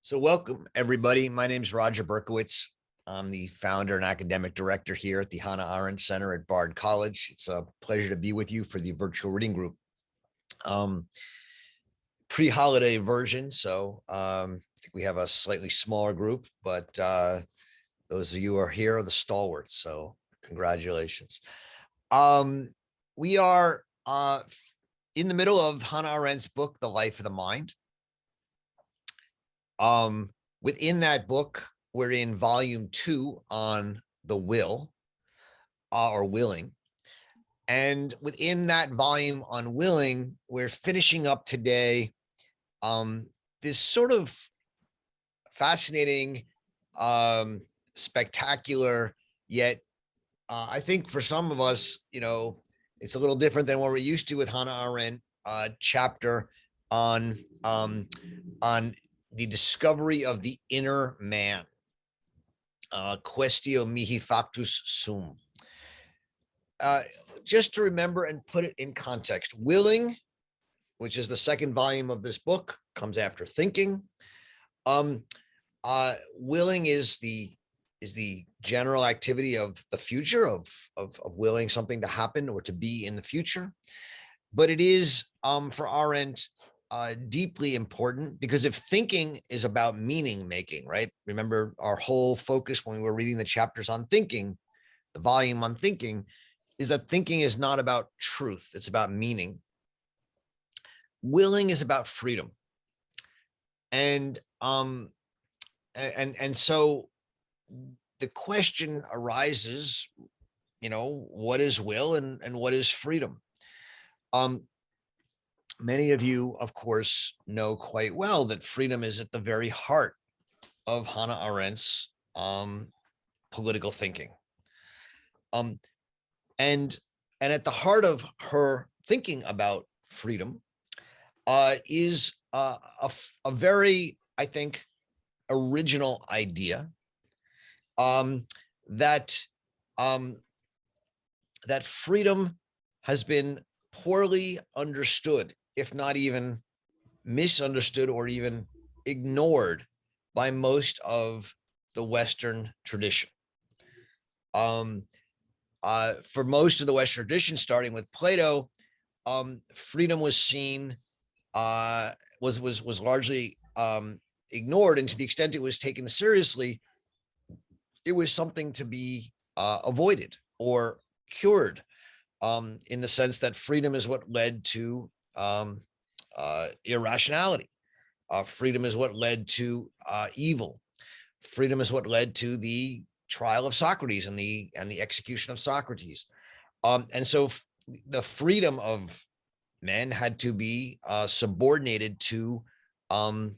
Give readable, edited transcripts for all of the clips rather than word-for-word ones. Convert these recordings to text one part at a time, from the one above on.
So welcome, everybody. My name is Roger Berkowitz. I'm the founder and academic director here at the Hannah Arendt Center at Bard College. It's a pleasure to be with you for the virtual reading group. Pre-holiday version, so I think we have a slightly smaller group, but those of you who are here are the stalwarts, so congratulations. We are in the middle of Hannah Arendt's book, The Life of the Mind. Within that book, we're in volume 2 on the will or willing. And within that volume on willing, we're finishing up today this sort of fascinating, spectacular, yet I think for some of us, it's a little different than what we're used to with Hannah Arendt chapter on the discovery of the inner man. Quaestio mihi factus sum. Just to remember and put it in context, willing, which is the second volume of this book, comes after thinking. Willing is the general activity of the future, of willing something to happen or to be in the future. But it is, for Arendt, deeply important, because if thinking is about meaning making, right? Remember our whole focus when we were reading the chapters on thinking, the volume on thinking, is that thinking is not about truth, it's about meaning. Willing is about freedom. And so the question arises, what is will and what is freedom? Many of you, of course, know quite well that freedom is at the very heart of Hannah Arendt's political thinking. And at the heart of her thinking about freedom is a very, I think, original idea that freedom has been poorly understood, if not even misunderstood or even ignored by most of the Western tradition. For most of the Western tradition, starting with Plato, freedom was seen, was largely ignored, and to the extent it was taken seriously, it was something to be avoided or cured, in the sense that freedom is what led to irrationality. Freedom is what led to evil. Freedom is what led to the trial of Socrates and the execution of Socrates. And so the freedom of men had to be subordinated to the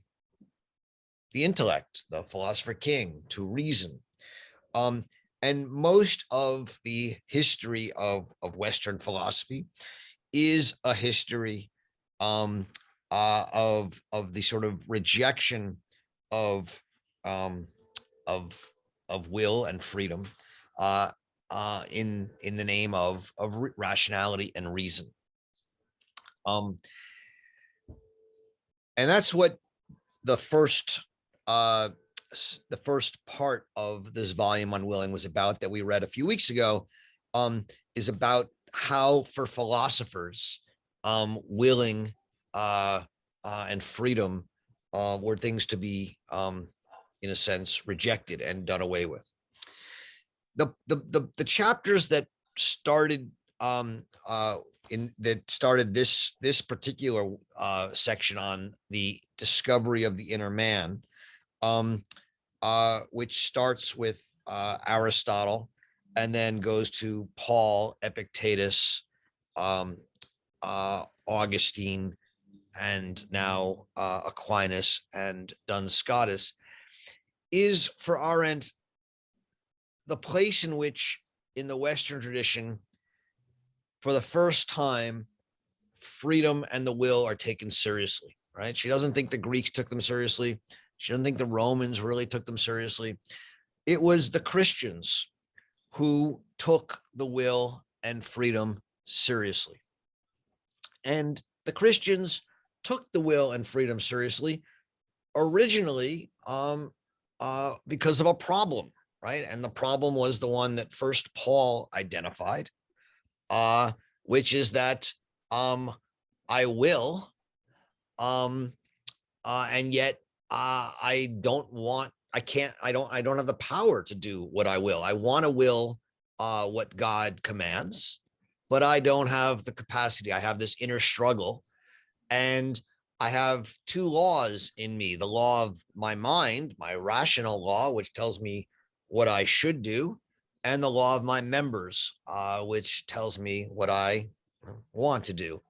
intellect, the philosopher king, to reason. And most of the history of Western philosophy is a history of the sort of rejection of will and freedom in the name of rationality and reason. And that's what the first part of this volume on willing was about, that we read a few weeks ago, is about how, for philosophers, willing and freedom were things to be, in a sense, rejected and done away with. The chapters that started this particular section on the discovery of the inner man, which starts with Aristotle and then goes to Paul, Epictetus, Augustine, and now Aquinas and Duns Scotus, is for Arendt the place in which, in the Western tradition, for the first time, freedom and the will are taken seriously, right? She doesn't think the Greeks took them seriously. She doesn't think the Romans really took them seriously. It was the Christians who took the will and freedom seriously. And the Christians took the will and freedom seriously originally because of a problem, right? And the problem was the one that first Paul identified, which is that I will, and yet I don't want, I can't, I don't have the power to do what I will. I want to will what God commands, but I don't have the capacity. I have this inner struggle, and I have two laws in me: the law of my mind, my rational law, which tells me what I should do, and the law of my members, which tells me what I want to do.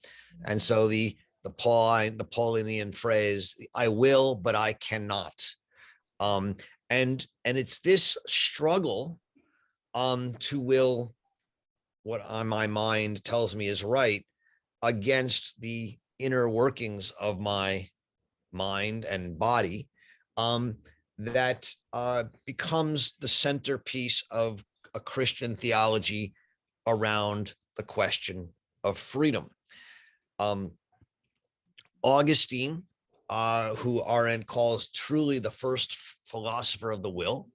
And so the Paulinian phrase, I will, but I cannot. And it's this struggle to will what on my mind tells me is right against the inner workings of my mind and body, that becomes the centerpiece of a Christian theology around the question of freedom. Augustine, who Arendt calls truly the first philosopher of the will,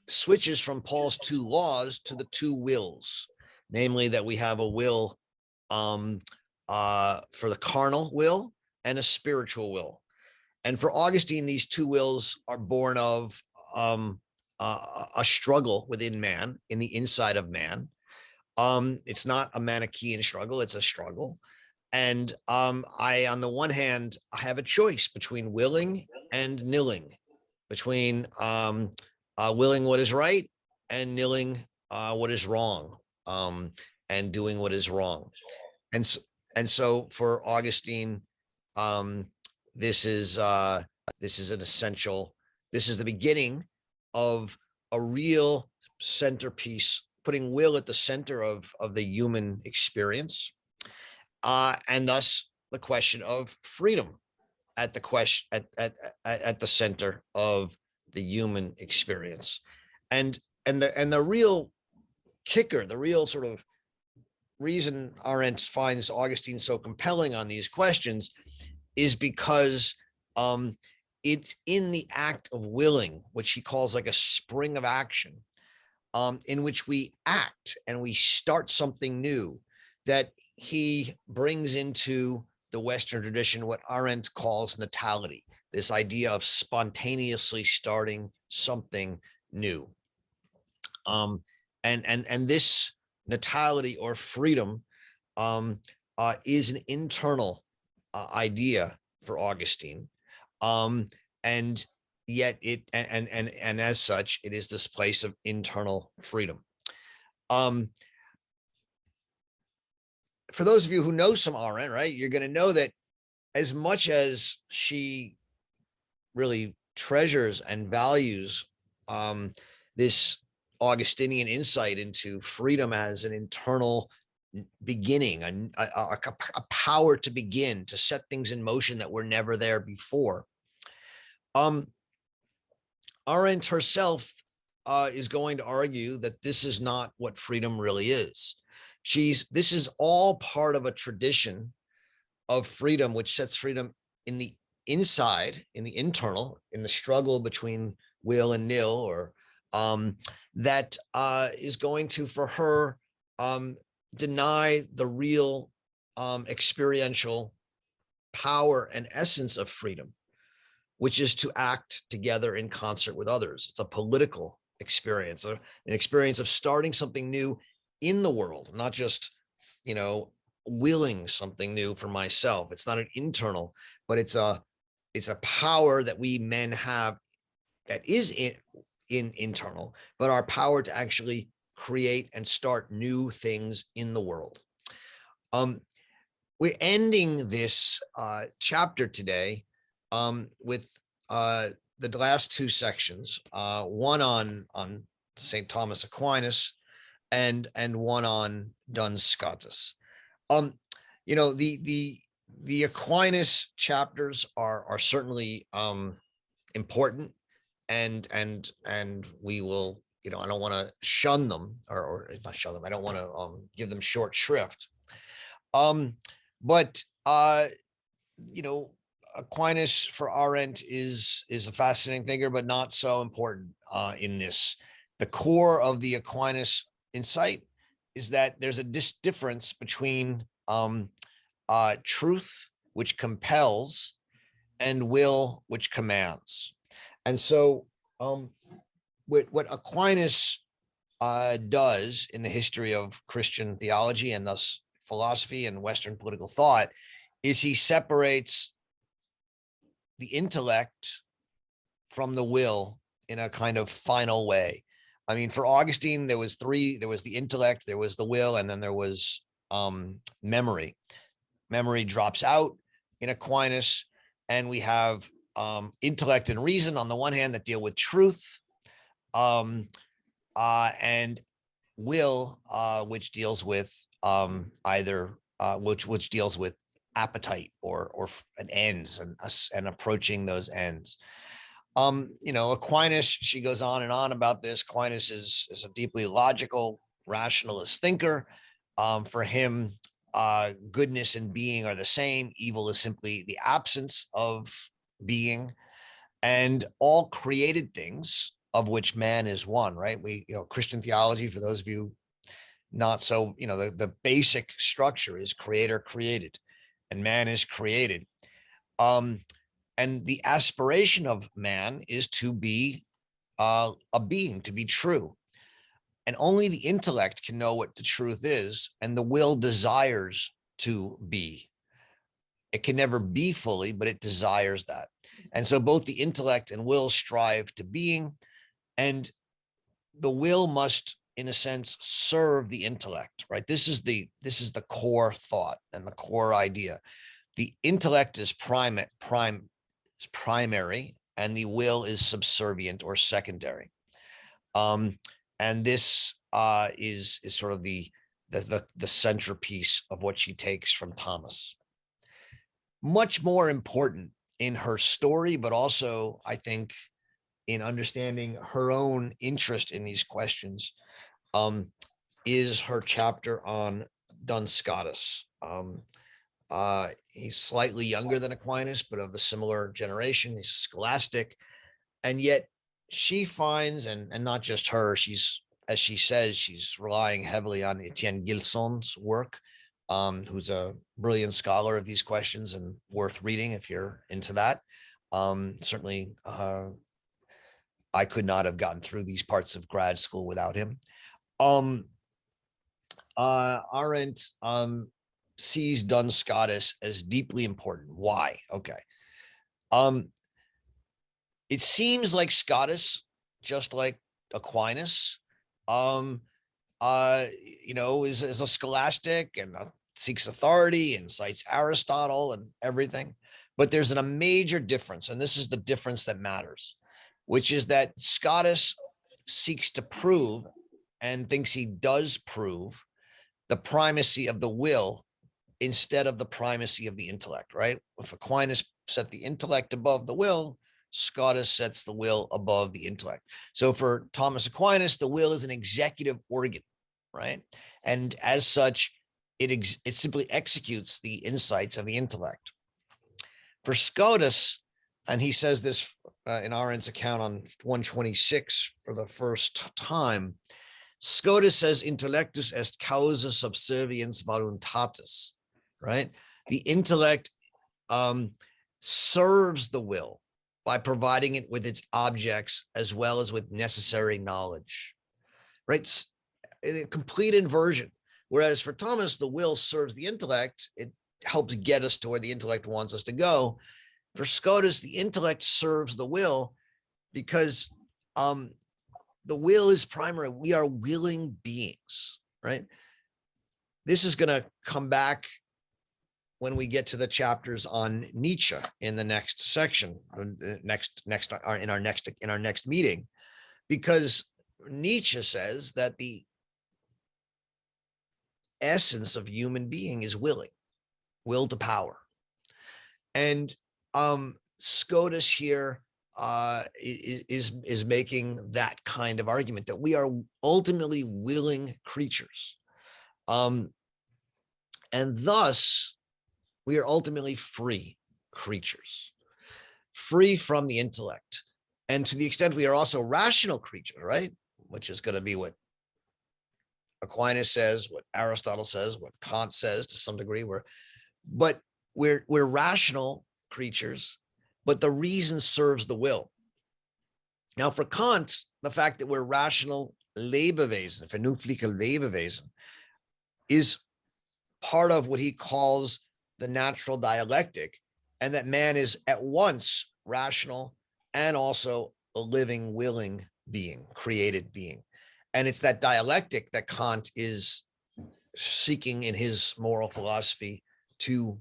switches from Paul's two laws to the two wills, namely that we have a will for the carnal will and a spiritual will. And for Augustine, these two wills are born of a struggle within man, in the inside of man. It's not a Manichaean struggle, it's a struggle. And I, on the one hand, I have a choice between willing and nilling, between willing what is right and nilling what is wrong, and doing what is wrong. And so for Augustine, this is an essential, this is the beginning of a real centerpiece, putting will at the center of the human experience, and thus the question of freedom at the center of the human experience. And the real kicker, the real sort of reason Arendt finds Augustine so compelling on these questions is because it's in the act of willing, which he calls like a spring of action, in which we act and we start something new, that he brings into the Western tradition what Arendt calls natality, this idea of spontaneously starting something new. And this natality or freedom is an internal idea for Augustine, and yet it and as such it is this place of internal freedom. For those of you who know some Arendt, right, you're going to know that as much as she really treasures and values this Augustinian insight into freedom as an internal beginning, a power to begin, to set things in motion that were never there before, Arendt herself is going to argue that this is not what freedom really is. This is all part of a tradition of freedom, which sets freedom in the inside, in the internal, in the struggle between will and nil, or that is going to, for her, deny the real experiential power and essence of freedom, which is to act together in concert with others. It's a political experience, an experience of starting something new in the world, not just, willing something new for myself. It's not an internal, but it's a power that we men have that is in internal, but our power to actually create and start new things in the world. We're ending this chapter today with the last two sections, one on St. Thomas Aquinas and one on Duns Scotus. The Aquinas chapters are certainly important, and we will, I don't want to shun them, or not shun them. I don't want to give them short shrift. But Aquinas for Arendt is a fascinating thinker, but not so important in this. The core of the Aquinas insight is that there's a difference between truth, which compels, and will, which commands. And so what Aquinas does in the history of Christian theology and thus philosophy and Western political thought is he separates the intellect from the will in a kind of final way. I mean, for Augustine, there was the intellect, there was the will, and then there was memory. Memory drops out in Aquinas, and we have intellect and reason on the one hand that deal with truth, and will, which deals with which deals with appetite or an ends and approaching those ends. Aquinas, she goes on and on about this. Aquinas is a deeply logical, rationalist thinker. For him, goodness and being are the same. Evil is simply the absence of being, and all created things, of which man is one, right? Christian theology, for those of you not so, the basic structure is creator created, and man is created. And the aspiration of man is to be a being, to be true. And only the intellect can know what the truth is, and the will desires to be. It can never be fully, but it desires that. And so both the intellect and will strive to being, and the will must, in a sense, serve the intellect, right? This is the core thought and the core idea. The intellect is primary, and the will is subservient or secondary. And this is sort of the centerpiece of what she takes from Thomas. Much more important in her story, but also, I think, in understanding her own interest in these questions, is her chapter on Duns Scotus. He's slightly younger than Aquinas, but of the similar generation. He's scholastic, and yet she finds, and not just her, as she says, she's relying heavily on Etienne Gilson's work, who's a brilliant scholar of these questions and worth reading if you're into that. Certainly, I could not have gotten through these parts of grad school without him. Arendt sees Duns Scotus as deeply important. Why? Okay. It seems like Scotus, just like Aquinas, is a scholastic and seeks authority and cites Aristotle and everything. But there's a major difference, and this is the difference that matters, which is that Scotus seeks to prove, and thinks he does prove, the primacy of the will instead of the primacy of the intellect, right? If Aquinas set the intellect above the will, Scotus sets the will above the intellect. So for Thomas Aquinas, the will is an executive organ, right? And as such, it simply executes the insights of the intellect. For Scotus, and he says this in Arendt's account on 126 for the first time, Scotus says intellectus est causa subserviens voluntatis, right? The intellect serves the will by providing it with its objects as well as with necessary knowledge, right? In a complete inversion. Whereas for Thomas, the will serves the intellect. It helps get us to where the intellect wants us to go. For Scotus, the intellect serves the will because the will is primary. We are willing beings, right? This is going to come back when we get to the chapters on Nietzsche in the next section, in our next meeting, because Nietzsche says that the essence of human being is will to power. And Scotus here is making that kind of argument that we are ultimately willing creatures, and thus we are ultimately free. creatures, free from the intellect. And to the extent we are also rational creatures, right? Which is going to be what Aquinas says, what Aristotle says, what Cont says to some degree. We're rational creatures, but the reason serves the will. Now, for Kant, the fact that we're rational Lebewesen, vernünftige Lebewesen, is part of what he calls the natural dialectic, and that man is at once rational and also a living, willing being, created being. And it's that dialectic that Kant is seeking in his moral philosophy to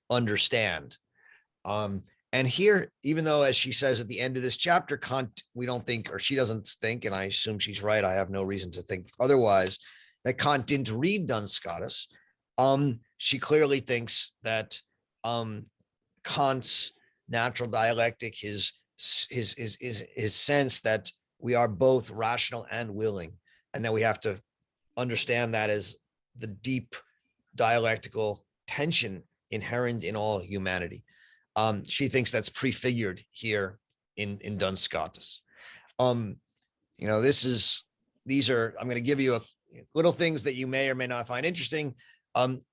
understand. And here, even though, as she says at the end of this chapter, Kant, we don't think, or she doesn't think, and I assume she's right, I have no reason to think otherwise, that Kant didn't read Duns Scotus. She clearly thinks that Kant's natural dialectic, his sense that we are both rational and willing, and that we have to understand that as the deep dialectical tension inherent in all humanity. She thinks that's prefigured here in Duns Scotus. These are, I'm going to give you little things that you may or may not find interesting.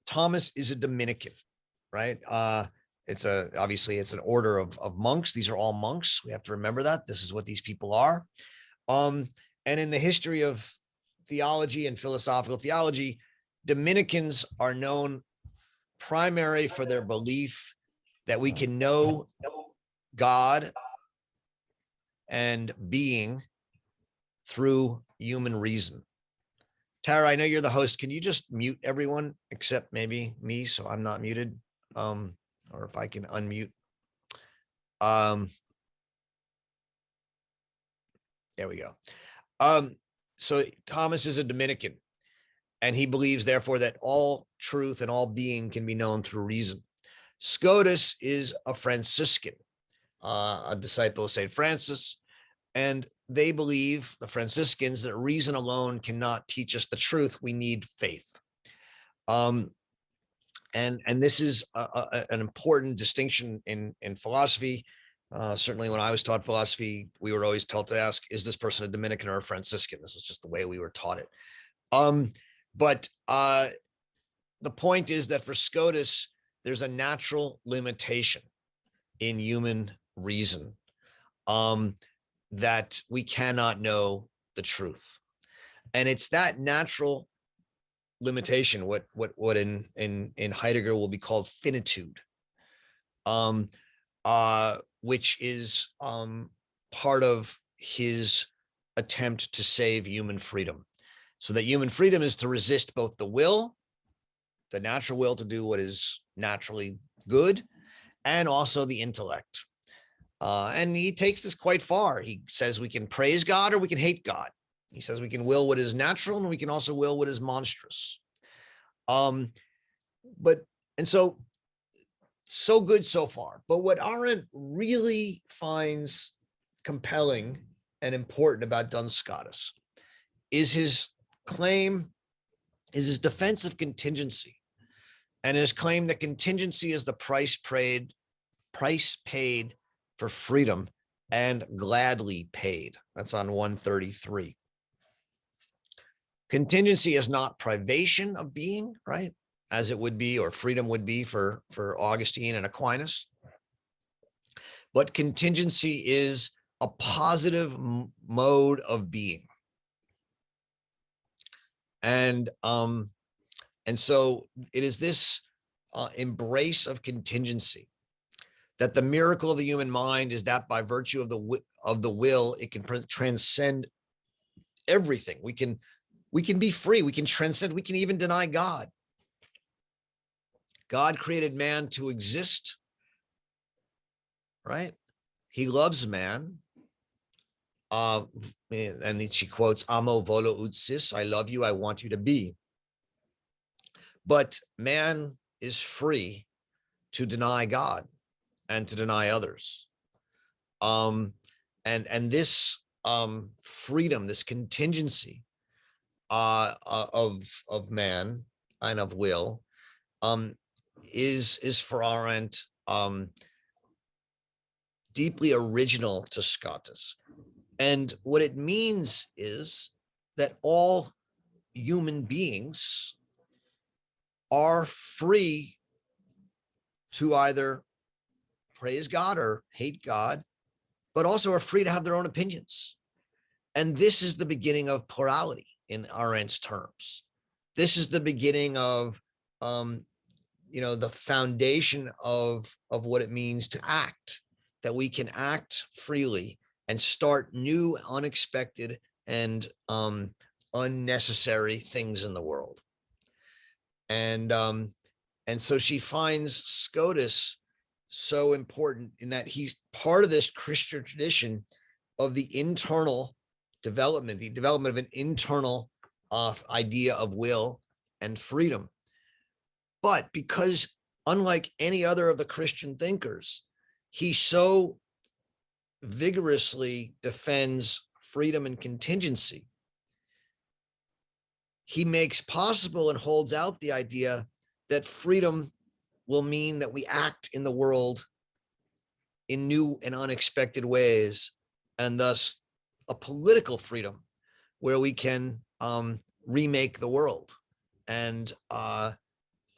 Thomas is a Dominican, right? Obviously it's an order of monks. These are all monks. We have to remember that this is what these people are. And in the history of theology and philosophical theology, Dominicans are known primarily for their belief that we can know God and being through human reason. Tara, I know you're the host. Can you just mute everyone except maybe me, so I'm not muted? Or if I can unmute. There we go. So Thomas is a Dominican, and he believes, therefore, that all truth and all being can be known through reason. Scotus is a Franciscan, a disciple of St. Francis, and they believe, the Franciscans, that reason alone cannot teach us the truth. We need faith. And this is an important distinction in philosophy. Certainly when I was taught philosophy, we were always taught to ask, is this person a Dominican or a Franciscan? This is just the way we were taught it. But the point is that for Scotus, there's a natural limitation in human reason that we cannot know the truth. And it's that natural limitation, what in Heidegger will be called finitude, which is part of his attempt to save human freedom. So that human freedom is to resist both the will, the natural will to do what is naturally good, and also the intellect. And he takes this quite far. He says we can praise God or we can hate God. He says we can will what is natural and we can also will what is monstrous. So good so far. But what Arendt really finds compelling and important about Duns Scotus is his claim, is his defense of contingency, and his claim that contingency is the price paid for freedom, and gladly paid. That's on 133. Contingency is not privation of being, right? As it would be, or freedom would be for Augustine and Aquinas. But contingency is a positive mode of being. And so it is this embrace of contingency, that the miracle of the human mind is that by virtue of the will, it can transcend everything. We can be free. We can transcend. We can even deny God. God created man to exist, right? He loves man. And then she quotes, "Amo volo ut sis," I love you, I want you to be. But man is free to deny God and to deny others. And this freedom, this contingency of man and of will, is for Arendt deeply original to Scotus. And what it means is that all human beings are free to either praise God or hate God, but also are free to have their own opinions. And this is the beginning of plurality in Arendt's terms. This is the beginning of, the foundation of what it means to act, that we can act freely and start new, unexpected, and unnecessary things in the world. And so she finds Scotus so important in that he's part of this Christian tradition of the internal development, the development of an internal idea of will and freedom. But because, unlike any other of the Christian thinkers, he so vigorously defends freedom and contingency, he makes possible and holds out the idea that freedom will mean that we act in the world in new and unexpected ways, and thus a political freedom where we can remake the world and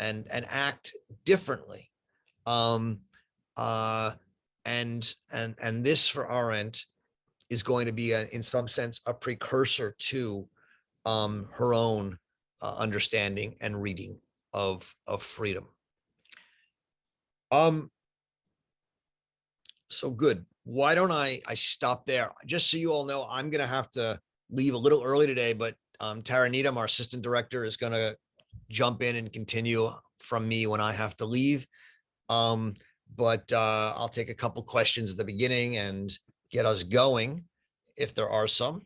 act differently. And this for Arendt is going to be in some sense a precursor to her own understanding and reading of freedom. So good. Why don't I stop there? Just so you all know, I'm going to have to leave a little early today, but Tara Needham, our assistant director, is going to jump in and continue from me when I have to leave. But I'll take a couple questions at the beginning and get us going if there are some.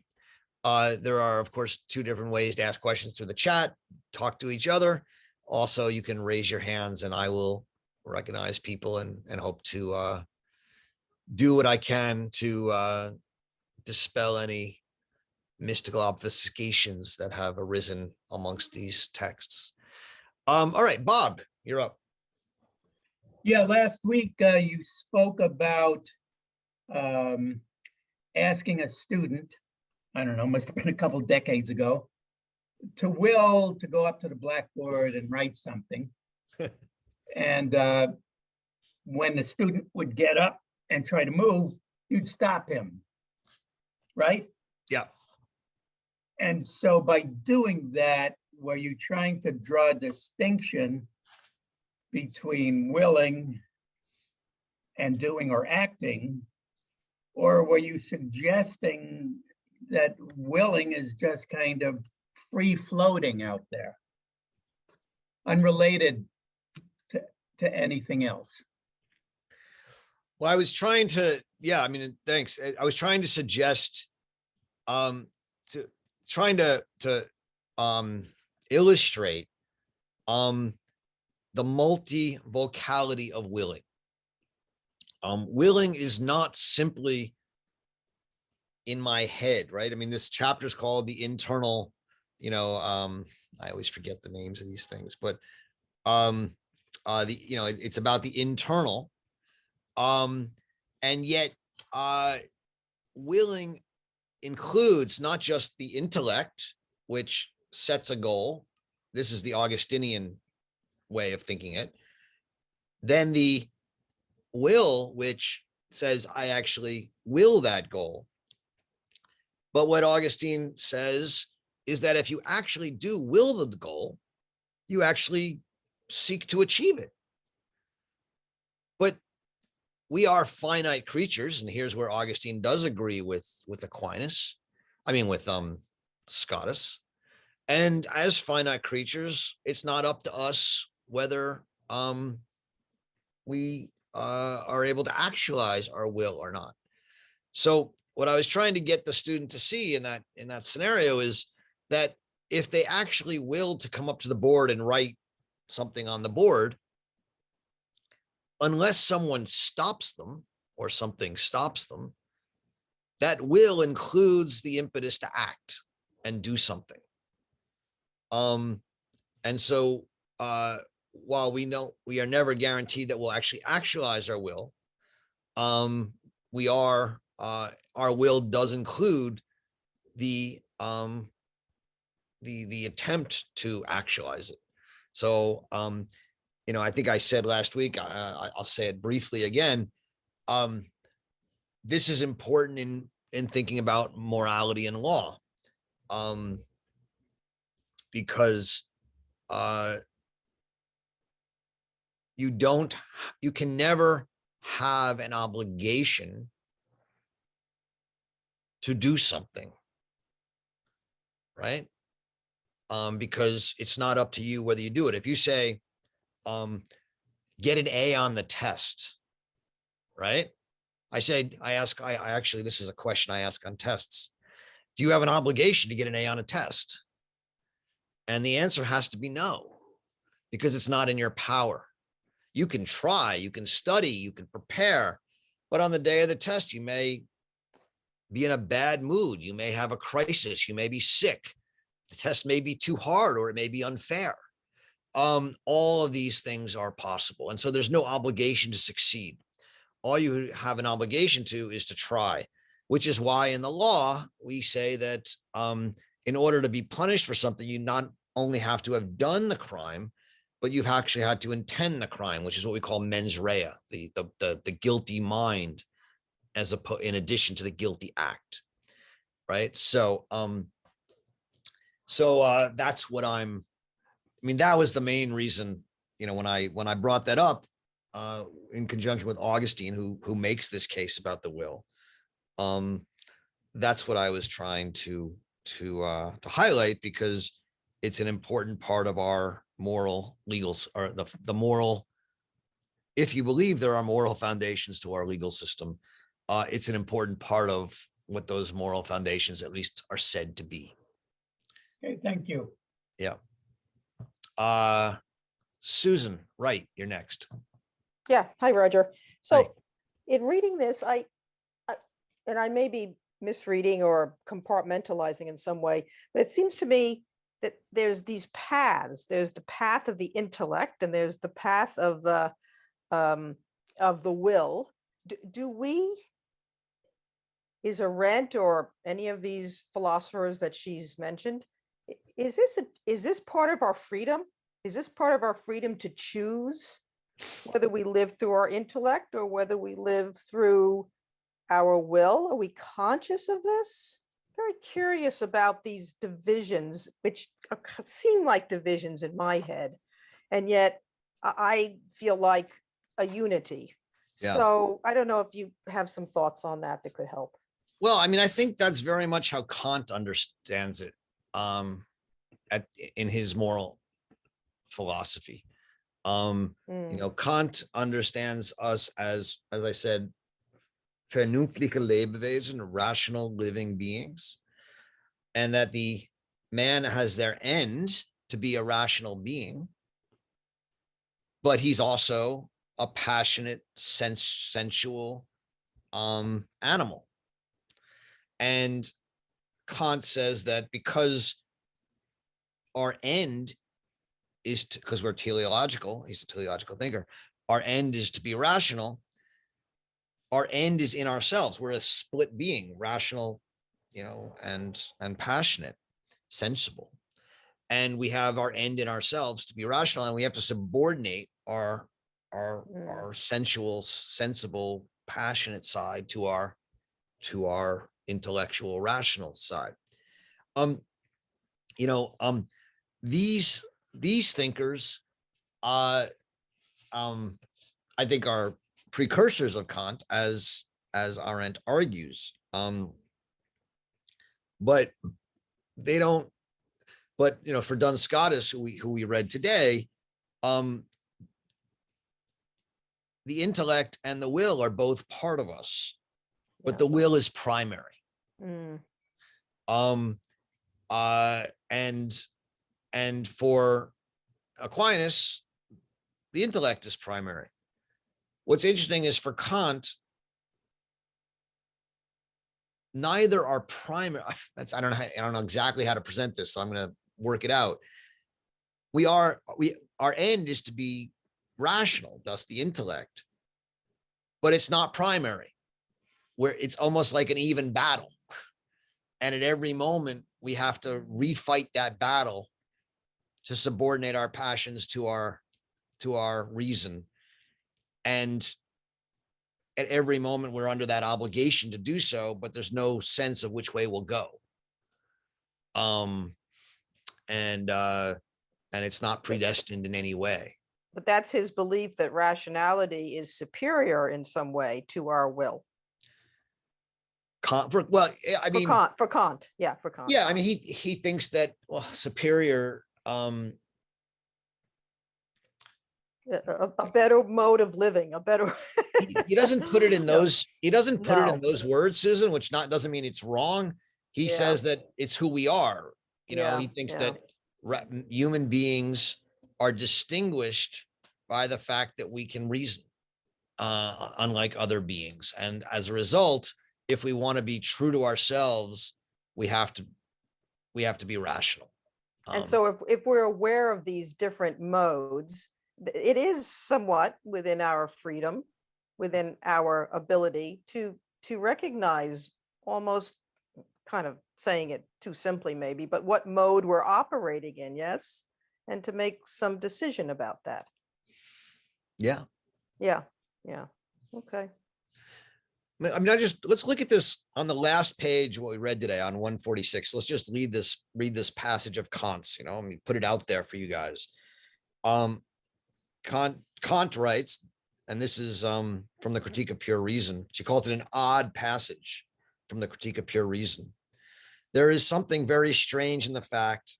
There are, of course, two different ways to ask questions: through the chat, talk to each other. Also, you can raise your hands and I will recognize people and hope to do what I can to dispel any mystical obfuscations that have arisen amongst these texts. All right, Bob, you're up. Yeah, last week you spoke about asking a student, I don't know, must have been a couple decades ago, to will to go up to the blackboard and write something. And when the student would get up and try to move, you'd stop him, right? Yeah. And so by doing that, were you trying to draw a distinction between willing and doing or acting, or were you suggesting that willing is just kind of free floating out there, unrelated to anything else? Well, I was trying to, thanks. I was trying to suggest, illustrate the multivocality of willing. Willing is not simply in my head, right? I mean, this chapter is called the internal, I always forget the names of these things, but it's about the internal. And yet willing includes not just the intellect, which sets a goal. This is the Augustinian way of thinking it. Then the will, which says I actually will that goal. But what Augustine says is that if you actually do will the goal, you actually seek to achieve it. But we are finite creatures, and here's where Augustine does agree with Aquinas. with Scotus. And as finite creatures, it's not up to us whether we are able to actualize our will or not. So what I was trying to get the student to see in that scenario is that if they actually willed to come up to the board and write something on the board, unless someone stops them or something stops them, that will includes the impetus to act and do something. And so while we are never guaranteed that we'll actually actualize our will, we are our will does include the attempt to actualize it. So I think I said last week, I'll say it briefly again. This is important in thinking about morality and law, because you can never have an obligation to do something, right? Because it's not up to you whether you do it. If you say, get an A on the test, right? Actually, this is a question I ask on tests. Do you have an obligation to get an A on a test? And the answer has to be no, because it's not in your power. You can try, you can study, you can prepare, but on the day of the test, you may be in a bad mood. You may have a crisis. You may be sick. The test may be too hard, or it may be unfair. All of these things are possible. And so there's no obligation to succeed. All you have an obligation to is to try, which is why in the law, we say that in order to be punished for something, you not only have to have done the crime, but you've actually had to intend the crime, which is what we call mens rea, the guilty mind, in addition to the guilty act, right? So that's what that was the main reason, when I brought that up in conjunction with Augustine, who makes this case about the will. That's what I was trying to highlight, because it's an important part of our moral legal, or the moral, if you believe there are moral foundations to our legal system, it's an important part of what those moral foundations at least are said to be. Okay, thank you. Yeah. Susan, right, you're next. Yeah, hi, Roger. So Hi. in reading this, I may be misreading or compartmentalizing in some way, but it seems to me that there's these paths. There's the path of the intellect, and there's the path of the will. Is Arendt or any of these philosophers that she's mentioned, is this part of our freedom? Is this part of our freedom to choose whether we live through our intellect or whether we live through our will? Are we conscious of this? Very curious about these divisions, which seem like divisions in my head, and yet I feel like a unity. Yeah. So I don't know if you have some thoughts on that could help. Well, I think that's very much how Kant understands it in his moral philosophy. Kant understands us as I said, vernünftige Lebewesen, rational living beings, and that the man has their end to be a rational being, but he's also a passionate, sensual animal. And Kant says that because our end is because we're teleological, he's a teleological thinker, our end is to be rational. Our end is in ourselves. We're a split being, rational, and passionate, sensible. And we have our end in ourselves to be rational, and we have to subordinate our sensual, sensible, passionate side to our intellectual, rational side. These thinkers, I think, are precursors of Kant, as Arendt argues. But they don't. But for Duns Scotus, who we read today, the intellect and the will are both part of us, but the will is primary. And for Aquinas, the intellect is primary. What's interesting is for Kant, neither are primary. I don't know exactly how to present this, so I'm going to work it out. our end is to be rational, thus the intellect, but it's not primary, where it's almost like an even battle. And at every moment, we have to refight that battle to subordinate our passions to our reason. And at every moment, we're under that obligation to do so, but there's no sense of which way we'll go. And it's not predestined in any way. But that's his belief that rationality is superior in some way to our will. For Kant. Yeah, for Kant. Yeah, I mean, he thinks that, well, superior, a better mode of living, a better. he doesn't put it in those, he doesn't put it in No. those words, Susan, which doesn't mean it's wrong. He Yeah. says that it's who we are. Yeah, He thinks yeah. that human beings are distinguished by the fact that we can reason, unlike other beings. And as a result, if we want to be true to ourselves, we have to be rational. And so if we're aware of these different modes, it is somewhat within our freedom, within our ability to recognize, almost kind of saying it too simply maybe, but what mode we're operating in, yes? And to make some decision about that. Yeah. Yeah, yeah, okay. I mean, let's look at this on the last page, what we read today on 146. Let's just read this passage of Kant's, I mean, put it out there for you guys. Kant writes, and this is from the Critique of Pure Reason. She calls it an odd passage from the Critique of Pure Reason. There is something very strange in the fact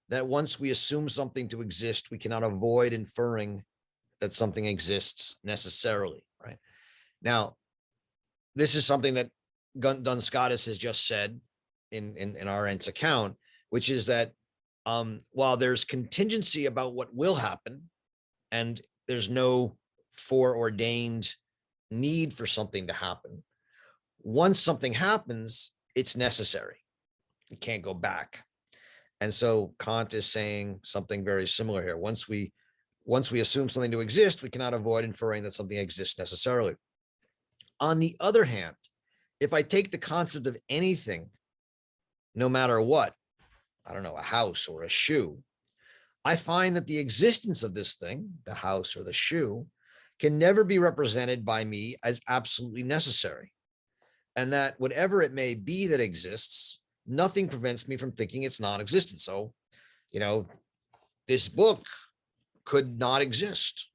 that once we assume something to exist, we cannot avoid inferring that something exists necessarily, right? Now, this is something that Scotus has just said in Arendt's account, which is that while there's contingency about what will happen, and there's no foreordained need for something to happen, once something happens, it's necessary. You can't go back. And so Kant is saying something very similar here. Once we assume something to exist, we cannot avoid inferring that something exists necessarily. On the other hand, if I take the concept of anything, no matter what, I don't know, a house or a shoe, I find that the existence of this thing, the house or the shoe, can never be represented by me as absolutely necessary. And that whatever it may be that exists, nothing prevents me from thinking it's non-existent. So, this book could not exist.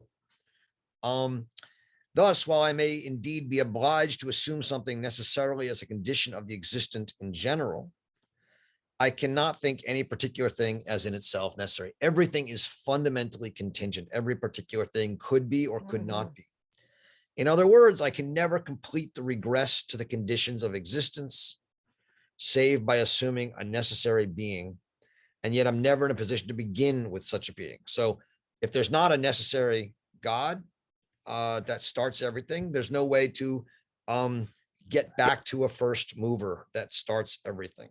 Thus, while I may indeed be obliged to assume something necessarily as a condition of the existent in general, I cannot think any particular thing as in itself necessary. Everything is fundamentally contingent. Every particular thing could be or could not be. In other words, I can never complete the regress to the conditions of existence, save by assuming a necessary being. And yet I'm never in a position to begin with such a being. So if there's not a necessary God that starts everything, there's no way to get back to a first mover that starts everything.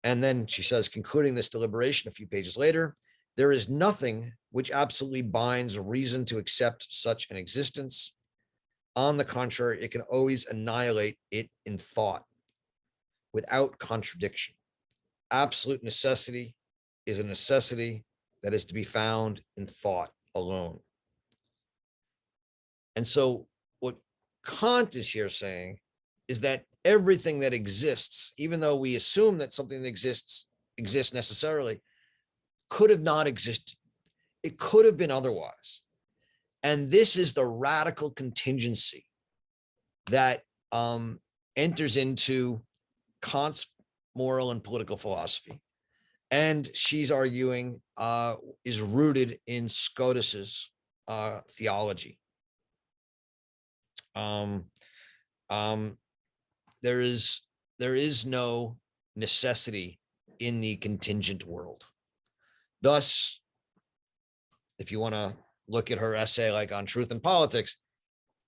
And then she says, concluding this deliberation a few pages later, there is nothing which absolutely binds reason to accept such an existence. On the contrary, it can always annihilate it in thought without contradiction. Absolute necessity is a necessity that is to be found in thought alone. And so what Kant is here saying is that everything that exists, even though we assume that something that exists necessarily, could have not existed. It could have been otherwise. And this is the radical contingency that enters into Kant's moral and political philosophy. And she's arguing is rooted in Scotus's theology. There is no necessity in the contingent world. Thus, if you want to look at her essay like on truth and politics,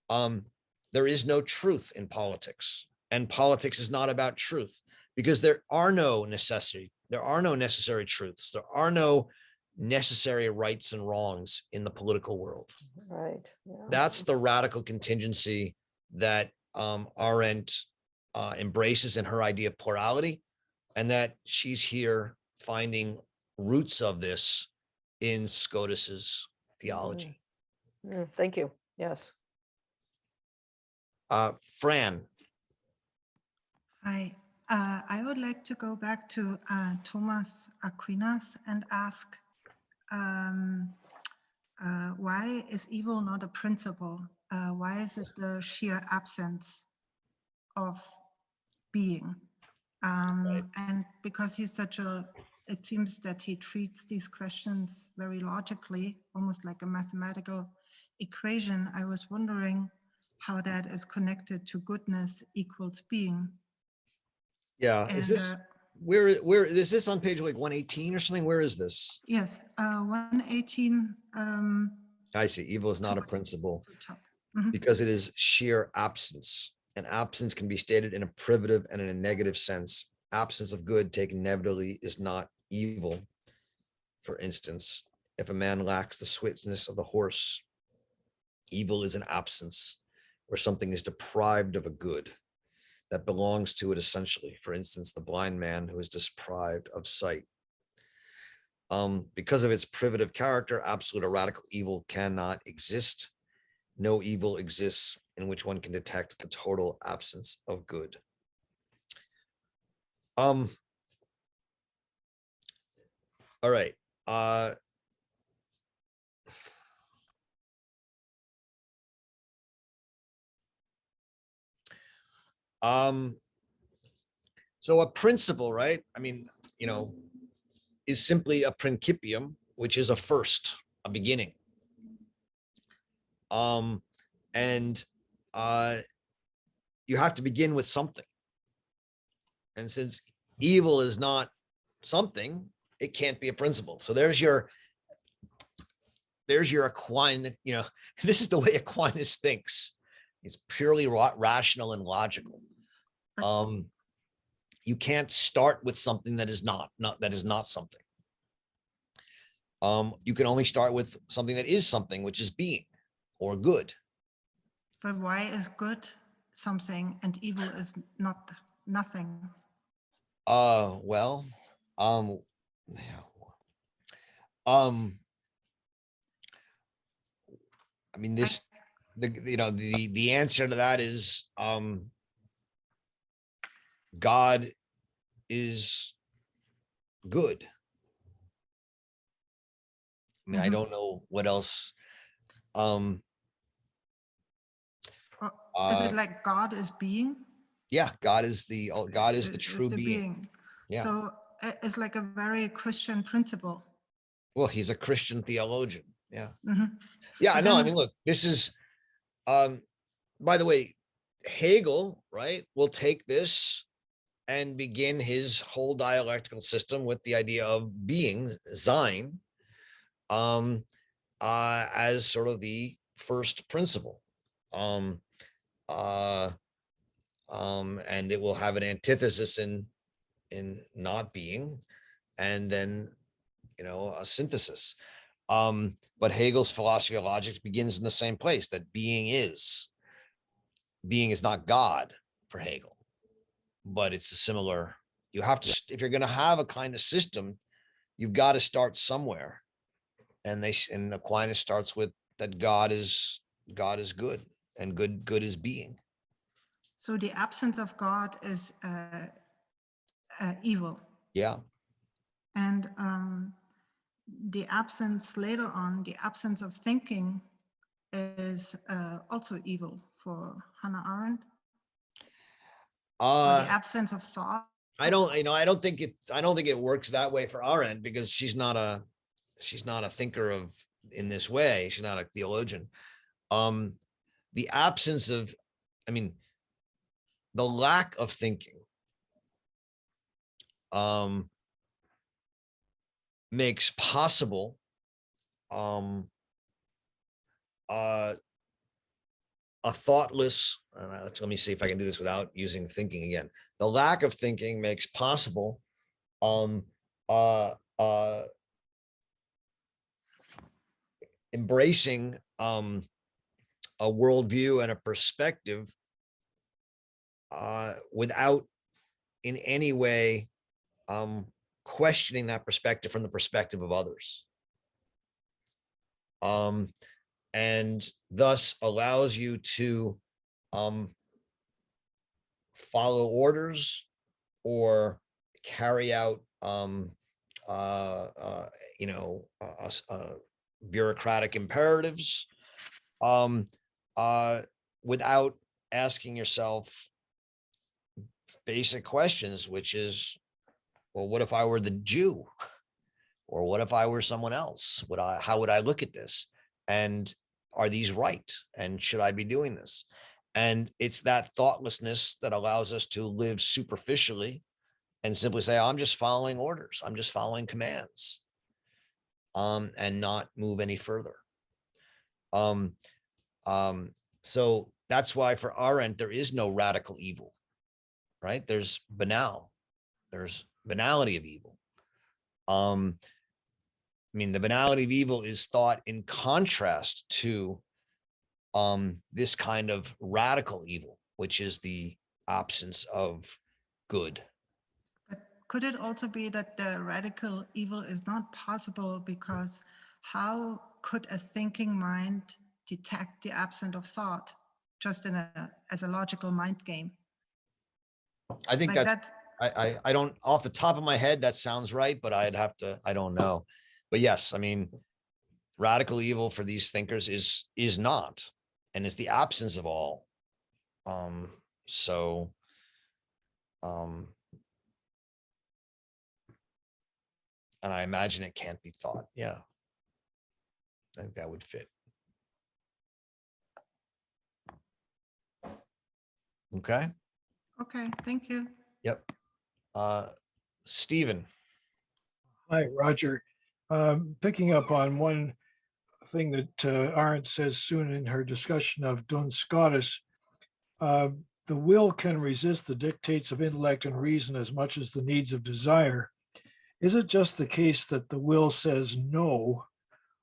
there is no truth in politics, and politics is not about truth, because there are no necessary truths. There are no necessary rights and wrongs in the political world. Right. Yeah. That's the radical contingency that Arendt embraces in her idea of plurality, and that she's here finding roots of this in Scotus's theology. Thank you. Yes. Fran. Hi, I would like to go back to Thomas Aquinas and ask, why is evil not a principle? Why is it the sheer absence of being? Right. And because he's it seems that he treats these questions very logically, almost like a mathematical equation. I was wondering how that is connected to goodness equals being. Yeah. And, Is this where is this on page like 118 or something? Where is this? yes, 118. I see. Evil is not a towards principle the top. Mhm. because it is sheer absence. And absence can be stated in a privative and in a negative sense. Absence of good taken negatively is not evil. For instance, if a man lacks the swiftness of the horse, evil is an absence where something is deprived of a good that belongs to it essentially. For instance, the blind man who is deprived of sight. Because of its privative character, absolute or radical evil cannot exist. No evil exists in which one can detect the total absence of good. All right. So a principle, right? I mean, is simply a principium, which is a first, a beginning. And you have to begin with something. And since evil is not something, it can't be a principle. So there's your Aquinas, this is the way Aquinas thinks. It's purely rational and logical. You can't start with something that is not something. You can only start with something that is something, which is being or good. But why is good something and evil is not nothing? Well, I mean, the answer to that is God is good. I mean, I don't know what else. Or is it like God is being? Yeah, God is the true being. Yeah. So it's like a very Christian principle. Well, he's a Christian theologian. Yeah. Mhm. Yeah, But no, I then- mean, look, this is, by the way, Hegel, right, will take this and begin his whole dialectical system with the idea of being, sein, as sort of the first principle. And it will have an antithesis in not being, and then, a synthesis. But Hegel's philosophy of logic begins in the same place, that being is not God for Hegel, but it's a similar, you have to, if you're going to have a kind of system, you've got to start somewhere. And Aquinas starts with that God is good, and good is being. So the absence of God is evil. Yeah. And the absence later on, the absence of thinking is also evil for Hannah Arendt. Or the absence of thought. I don't think it works that way for Arendt, because she's not a thinker in this way. She's not a theologian. The absence of, the lack of thinking makes possible a thoughtless, let me see if I can do this without using thinking again. The lack of thinking makes possible embracing a worldview and a perspective without in any way questioning that perspective from the perspective of others. And thus allows you to follow orders or carry out bureaucratic imperatives without asking yourself basic questions, which is, well, what if I were the Jew? Or what if I were someone else? How would I look at this? And are these right? And should I be doing this? And it's that thoughtlessness that allows us to live superficially and simply say, I'm just following orders. I'm just following commands, and not move any further. So that's why for Arendt, there is no radical evil, right? There's banality of evil. I mean, the banality of evil is thought in contrast to this kind of radical evil, which is the absence of good. But could it also be that the radical evil is not possible because how could a thinking mind detect the absence of thought just as a logical mind game? I think Like that's, I don't, off the top of my head, that sounds right, but I don't know. But yes, I mean, radical evil for these thinkers is not, and it's the absence of all. And I imagine it can't be thought. Yeah. I think that would fit. Okay. Okay, thank you. Yep. Stephen. Hi, Roger. Picking up on one thing that Arendt says soon in her discussion of Duns Scotus, the will can resist the dictates of intellect and reason as much as the needs of desire. Is it just the case that the will says no,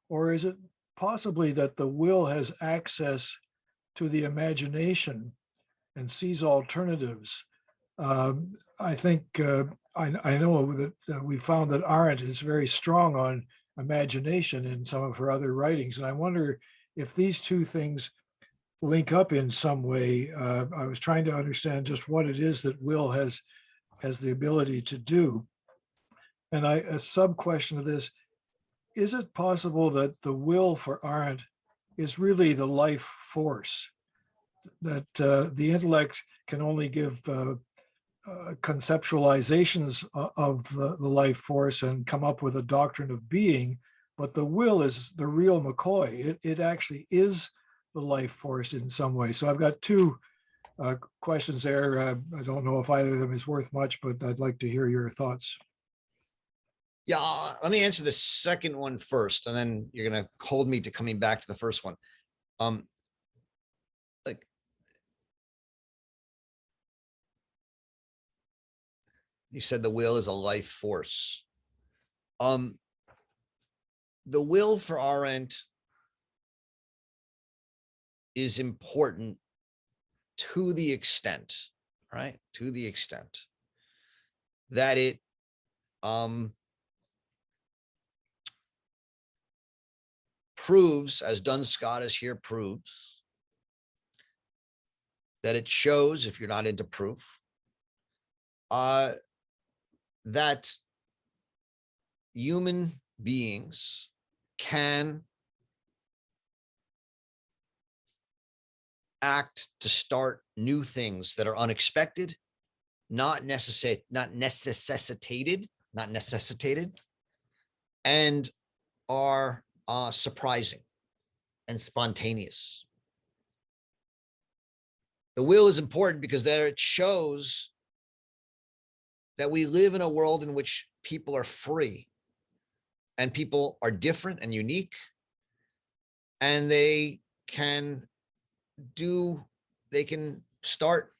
or is it possibly that the will has access to the imagination and sees alternatives? I think I know that we found that Arendt is very strong on imagination in some of her other writings, and I wonder if these two things link up in some way. I was trying to understand just what it is that will has the ability to do. And a sub question of this, is it possible that the will for Arendt is really the life force, that the intellect can only give conceptualizations of the life force and come up with a doctrine of being, but the will is the real McCoy. It actually is the life force in some way. So I've got two questions there. I don't know if either of them is worth much, but I'd like to hear your thoughts. Yeah, let me answer the second one first, and then you're going to hold me to coming back to the first one. Like, you said the will is a life force. The will for Arendt is important to the extent, right? To the extent that it proves, as Duns Scotus here proves, that it shows, if you're not into proof, that human beings can act to start new things that are unexpected, not necessitated, and are surprising and spontaneous. The will is important because there it shows that we live in a world in which people are free and people are different and unique, and they can start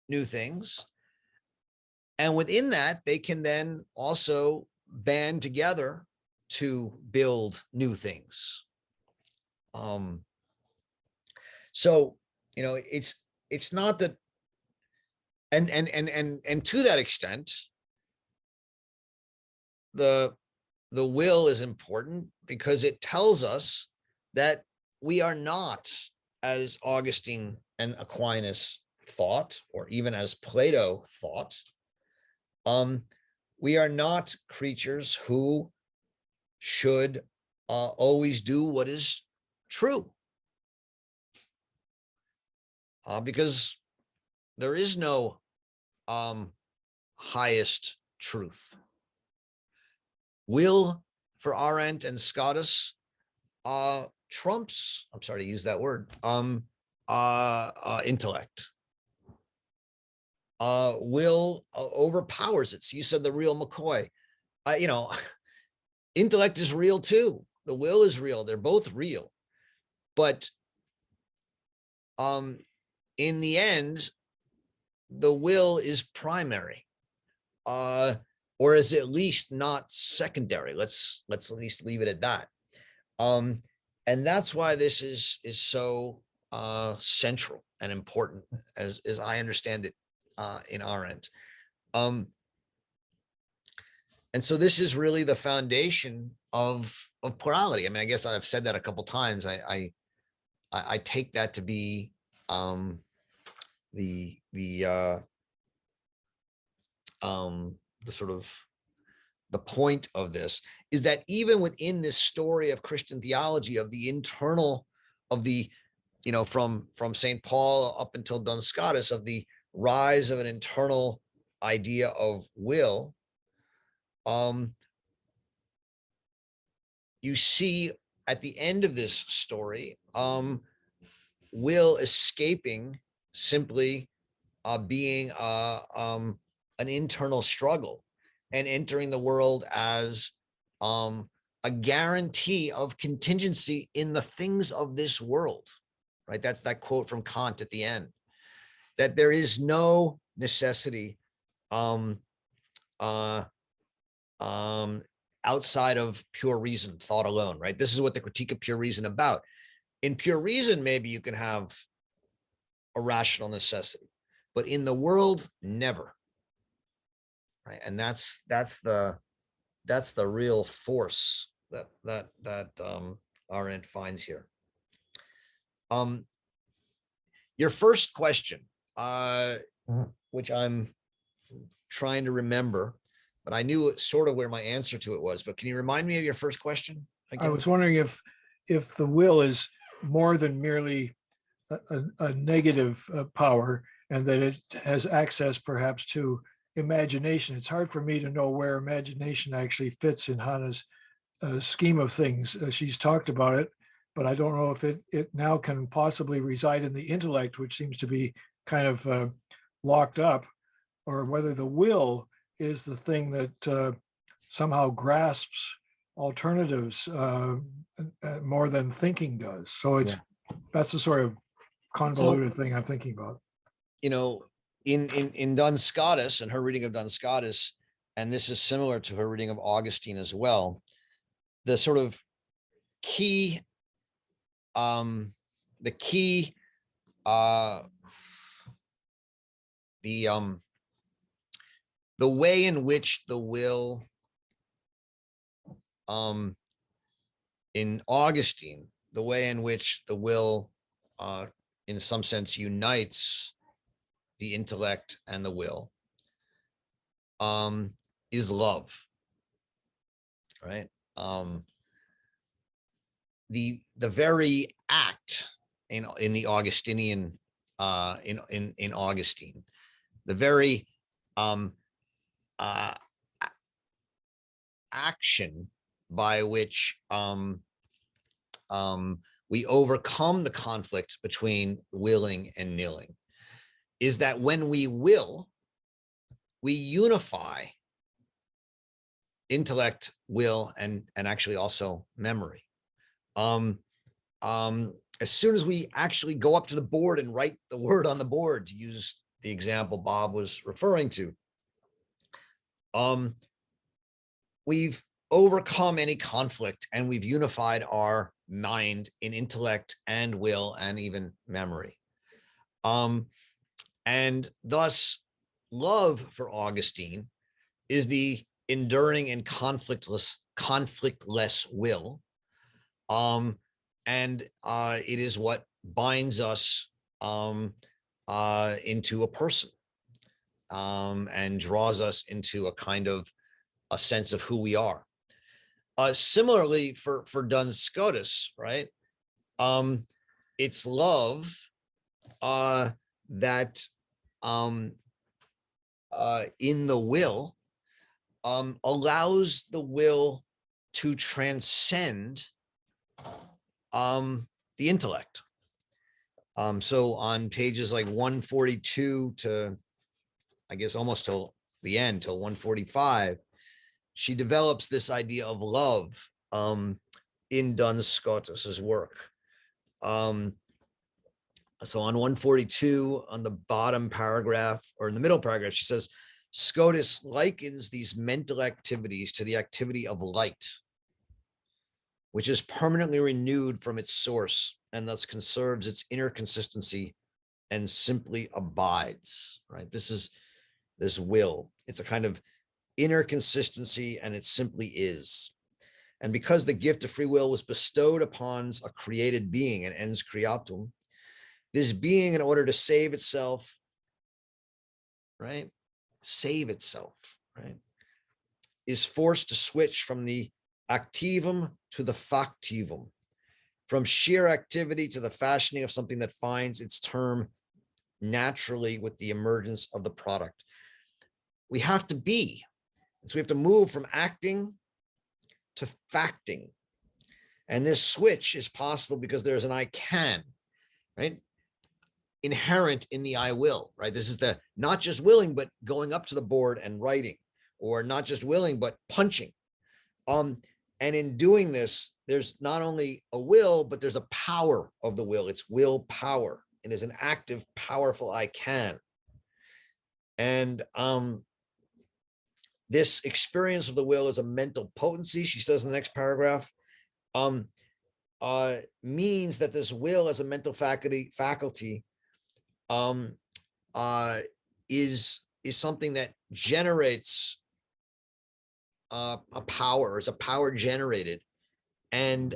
new things. And within that, they can then also band together to build new things. So, it's not that, and to that extent, the will is important because it tells us that we are not, as Augustine and Aquinas thought, or even as Plato thought, we are not creatures who should always do what is true. Because there is no highest truth. Will, for Arendt and Scotus, trumps, I'm sorry to use that word, intellect. Will overpowers it. So you said the real McCoy. Intellect is real too. The will is real. They're both real. But in the end, the will is primary, or is at least not secondary. Let's at least leave it at that. And that's why this is so central and important, as I understand it in Arendt. And so this is really the foundation of plurality. I mean, I guess I've said that a couple times. I take that to be the sort of the point of this, is that even within this story of Christian theology, of the internal, of the, from St. Paul up until Duns Scotus, of the rise of an internal idea of will, you see at the end of this story, will escaping simply being an internal struggle, and entering the world as a guarantee of contingency in the things of this world, right? That's that quote from Cont at the end, that there is no necessity outside of pure reason, thought alone, right? This is what the Critique of Pure Reason about. In pure reason, maybe you can have a rational necessity, but in the world, never. Right, and that's the real force that Arendt finds here. Your first question, which I'm trying to remember, but I knew sort of where my answer to it was. But can you remind me of your first question again? I was wondering if the will is more than merely a negative power, and that it has access perhaps to imagination. It's hard for me to know where imagination actually fits in Hannah's scheme of things. She's talked about it, but I don't know if it now can possibly reside in the intellect, which seems to be kind of locked up, or whether the will is the thing that somehow grasps alternatives more than thinking does. So that's the sort of convoluted thing I'm thinking about. In Duns Scotus and her reading of Duns Scotus, and this is similar to her reading of Augustine as well, the sort of key, the way in which the will, in Augustine, the way in which the will, in some sense, unites the intellect and the will, is love, right? The very act in the Augustinian, in Augustine, the very action by which we overcome the conflict between willing and nilling, is that when we will, we unify intellect, will, and actually also memory. As soon as we actually go up to the board and write the word on the board, to use the example Bob was referring to, we've overcome any conflict and we've unified our mind in intellect and will and even memory. And thus, love for Augustine is the enduring and conflictless will. And it is what binds us into a person and draws us into a kind of a sense of who we are. Similarly, for Duns Scotus, right? It's love that in the will allows the will to transcend the intellect. So on pages like 142 to, I guess, almost till the end, till 145, she develops this idea of love in Duns Scotus's work. So on 142, on the bottom paragraph, or in the middle paragraph, she says, Scotus likens these mental activities to the activity of light, which is permanently renewed from its source and thus conserves its inner consistency and simply abides, right? This is this will. It's a kind of inner consistency, and it simply is. And because the gift of free will was bestowed upon a created being, an ens creatum, this being, in order to save itself, right? Save itself, right? Is forced to switch from the activum to the factivum, from sheer activity to the fashioning of something that finds its term naturally with the emergence of the product. We have to be. So we have to move from acting to facting. And this switch is possible because there's an I can, right? Inherent in the I will, right? This is the not just willing, but going up to the board and writing, or not just willing, but punching. And in doing this, there's not only a will, but there's a power of the will. It's willpower. It is an active, powerful I can. And this experience of the will is a mental potency, she says in the next paragraph, means that this will as a mental faculty is something that generates a power, is a power generated, and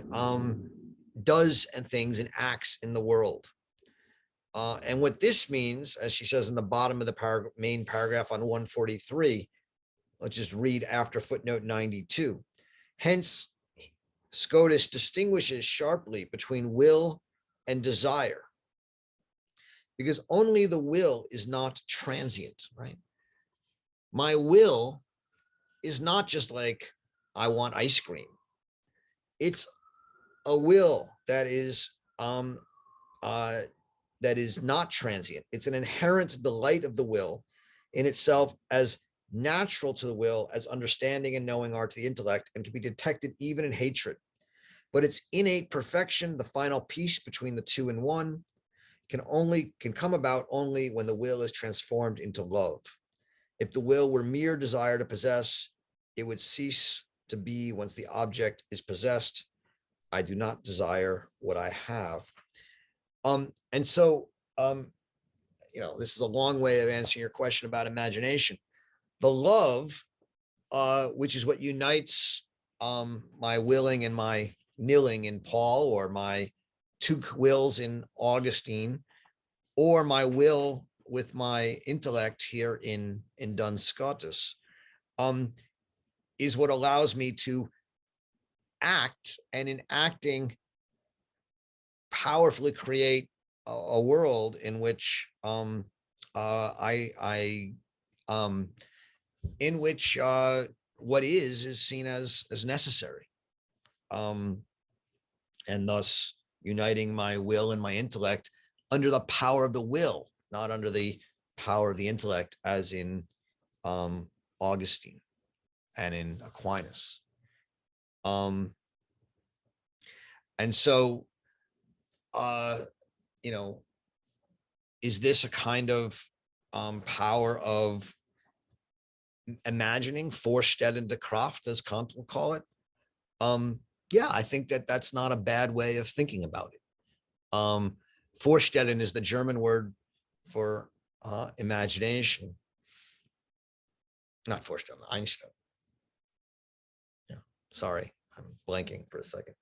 does and things and acts in the world. And what this means, as she says in the bottom of the main paragraph on 143, let's just read after footnote 92. Hence, Scotus distinguishes sharply between will and desire, because only the will is not transient, right? My will is not just like, I want ice cream. It's a will that is not transient. It's an inherent delight of the will in itself, as natural to the will as understanding and knowing are to the intellect, and can be detected even in hatred. But its innate perfection, the final peace between the two in one, can come about only when the will is transformed into love. If the will were mere desire to possess, it would cease to be once the object is possessed. I do not desire what I have. And so, this is a long way of answering your question about imagination. The love, which is what unites my willing and my nilling in Paul, or my two wills in Augustine, or my will with my intellect here in Duns Scotus, is what allows me to act, and in acting powerfully create a world in which what is seen as necessary, and thus uniting my will and my intellect under the power of the will, not under the power of the intellect, as in Augustine and in Aquinas. And so, is this a kind of power of imagining, Vorstellende Kraft, as Cont will call it? Yeah, I think that that's not a bad way of thinking about it. Vorstellen is the German word for imagination. Not Vorstellen, Einstein. Yeah, sorry, I'm blanking for a second.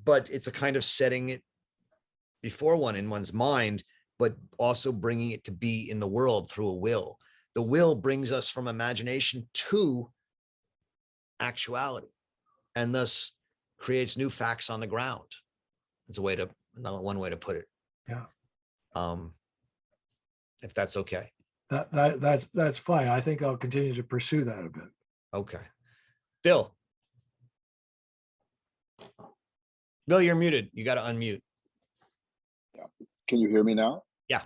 But it's a kind of setting it before one in one's mind, but also bringing it to be in the world through a will. The will brings us from imagination to actuality, and thus creates new facts on the ground. It's a way to, one way to put it. Yeah. If that's okay. That's fine. I think I'll continue to pursue that a bit. Okay. Bill. Bill, you're muted. You got to unmute. Yeah. Can you hear me now? Yeah.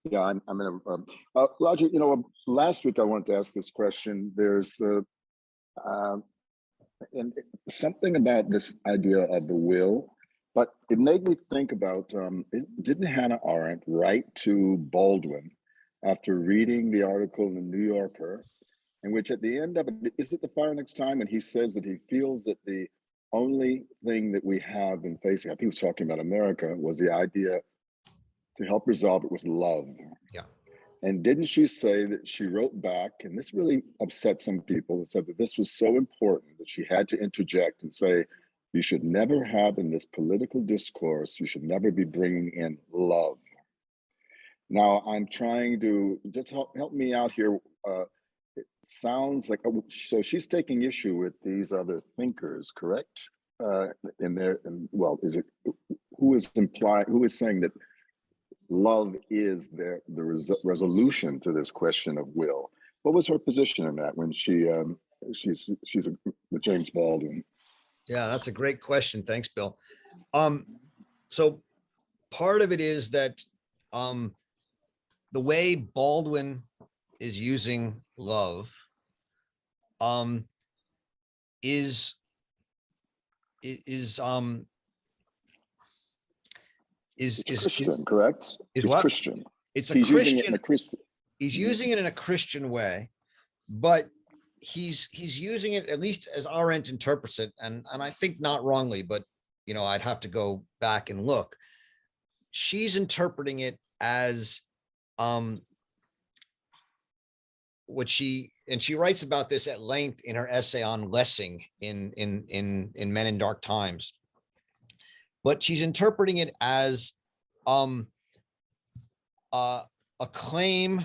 Yeah, I'm in a, Roger, you know, last week I wanted to ask this question. There's and something about this idea of the will, but it made me think about, didn't Hannah Arendt write to Baldwin after reading the article in the New Yorker, in which at the end of it, is it The Fire Next Time, and he says that he feels that the only thing that we have in facing, I think he was talking about America, was the idea to help resolve it was love. Yeah. And didn't she say that she wrote back, and this really upset some people, and said that this was so important that she had to interject and say, you should never have in this political discourse, you should never be bringing in love. Now, I'm trying to just help me out here. It sounds like, so she's taking issue with these other thinkers, correct? Well, is it, who is saying that love is the resolution to this question of will? What was her position in that when she's with James Baldwin? Yeah, that's a great question. Thanks, Bill. So part of it is that the way Baldwin is using love is Christian, correct? It's Christian. It's a He's Christian. using it in a Christian. He's using it in a Christian way, but he's using it, at least as Arendt interprets it, and I think not wrongly, but you know, I'd have to go back and look. She's interpreting it as what she writes about this at length in her essay on Lessing in Men in Dark Times. But she's interpreting it as a claim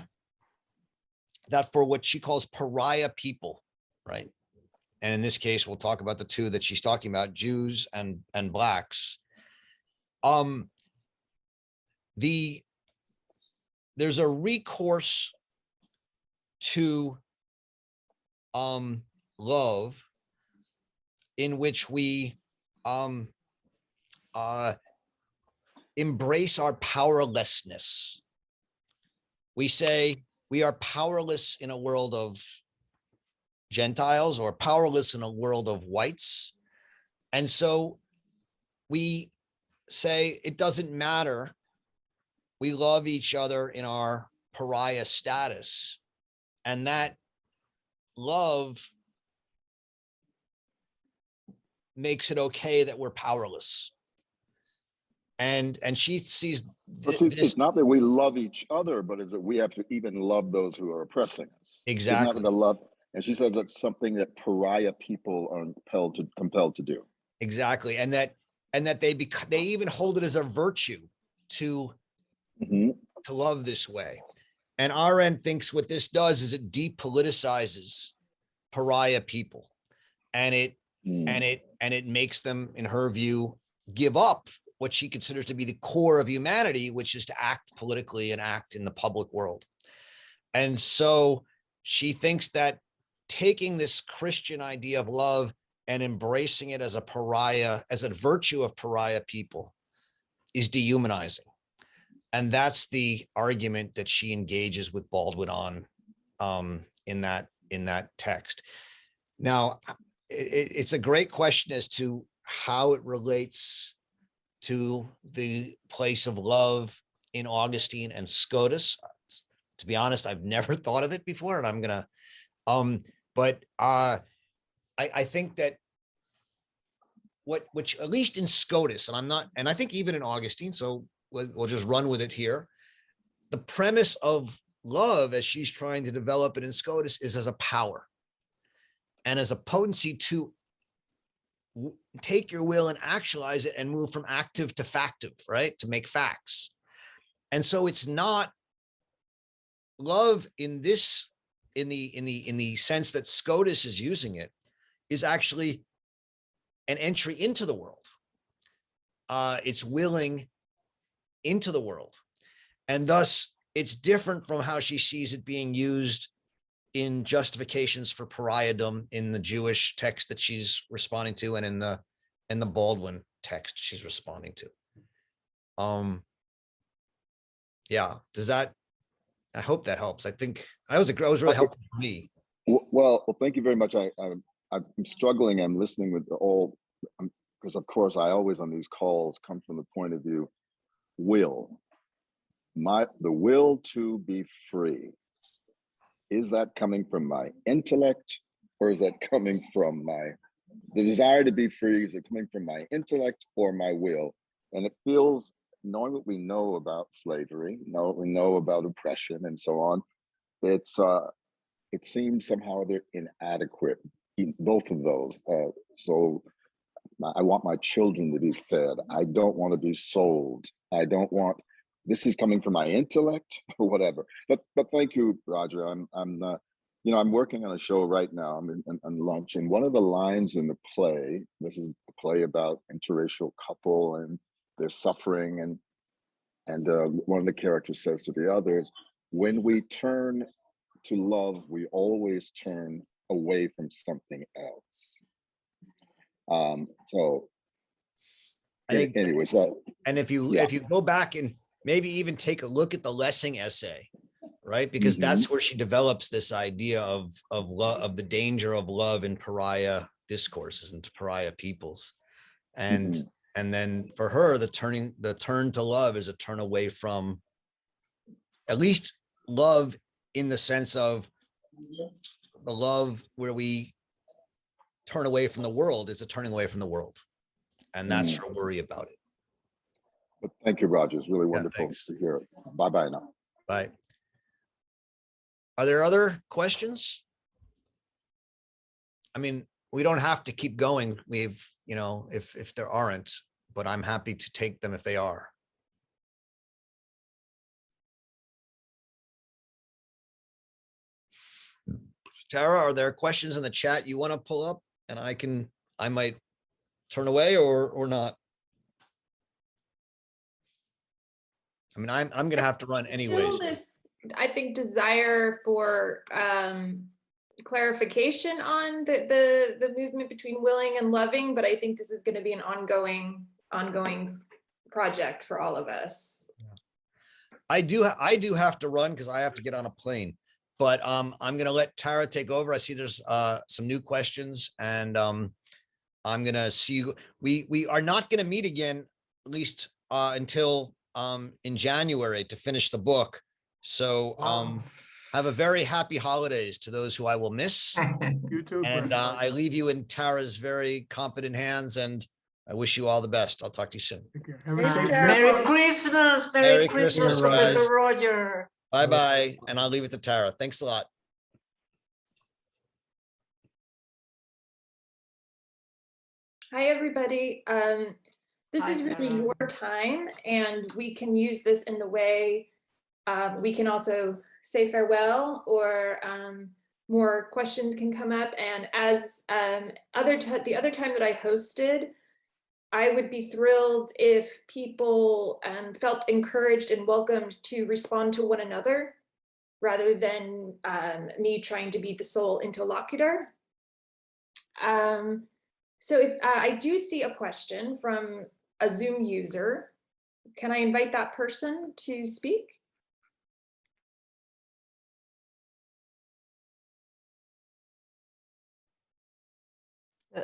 that for what she calls pariah people, right? And in this case, we'll talk about the two that she's talking about, Jews and blacks. There's a recourse to love in which we embrace our powerlessness. We say we are powerless in a world of Gentiles or powerless in a world of whites. And so we say it doesn't matter. We love each other in our pariah status. And that love makes it okay that we're powerless. And she sees it's not that we love each other, but is that we have to even love those who are oppressing us. Exactly. It's not the love, and she says that's something that pariah people are compelled to do. Exactly, and that they even hold it as a virtue to love this way. And Arendt thinks what this does is it depoliticizes pariah people, and it makes them, in her view, give up what she considers to be the core of humanity, which is to act politically and act in the public world. And so she thinks that taking this Christian idea of love and embracing it as a pariah, as a virtue of pariah people, is dehumanizing. And that's the argument that she engages with Baldwin on in that text. Now, it's a great question as to how it relates to the place of love in Augustine and Scotus. To be honest, I've never thought of it before, and I'm gonna, but I think that which at least in Scotus, and I think even in Augustine, so we'll just run with it here. The premise of love, as she's trying to develop it in Scotus, is as a power and as a potency to take your will and actualize it and move from active to factive, right? To make facts. And so it's not love in this, in the sense that Scotus is using it, is actually an entry into the world. It's willing into the world. And thus it's different from how she sees it being used in justifications for pariahdom in the Jewish text that she's responding to, and in the Baldwin text she's responding to. Yeah, does that, I hope that helps. I think I was really helpful for me. Well, thank you very much. I'm struggling. I'm listening with all, because of course I always on these calls come from the point of view, will. The will to be free. Is that coming from my intellect, or is that coming from the desire to be free? Is it coming from my intellect or my will? And it feels, knowing what we know about slavery, know what we know about oppression and so on, it seems somehow they're inadequate in both of those. So I want my children to be fed. I don't want to be sold. I don't want, this is coming from my intellect or whatever. But thank you, Roger. I'm working on a show right now. I'm on lunch, and one of the lines in the play, this is a play about interracial couple and their suffering, and one of the characters says to the others, when we turn to love, we always turn away from something else. So I think, anyways, and if you go back and maybe even take a look at the Lessing essay, right? Because that's where she develops this idea of love, of the danger of love in pariah discourses and to pariah peoples. And then for her, the turn to love is a turn away from, at least love in the sense of the love where we turn away from the world, is a turning away from the world. And that's her worry about it. But thank you, Roger. It's really wonderful to hear it. Bye-bye now. Bye. Are there other questions? I mean, we don't have to keep going. We've, if there aren't, but I'm happy to take them if they are. Tara, are there questions in the chat you want to pull up, and I might turn away or not? I mean, I'm going to have to run anyways. Still this, I think, desire for clarification on the movement between willing and loving, but I think this is going to be an ongoing project for all of us. I do have to run because I have to get on a plane, but I'm going to let Tara take over. I see there's some new questions, and I'm going to see you. We are not going to meet again, at least until in January, to finish the book. So have a very happy holidays to those who I will miss. You too. And I leave you in Tara's very competent hands, and I wish you all the best. I'll talk to you soon. Merry Christmas. Merry Christmas, Professor Roger. Bye-bye. And I'll leave it to Tara. Thanks a lot. Hi, everybody. This Hi, is really Tara. your time, and we can use this in the way we can also say farewell, or more questions can come up. And as the other time that I hosted, I would be thrilled if people felt encouraged and welcomed to respond to one another, rather than me trying to be the sole interlocutor. So if I do see a question from a Zoom user, can I invite that person to speak?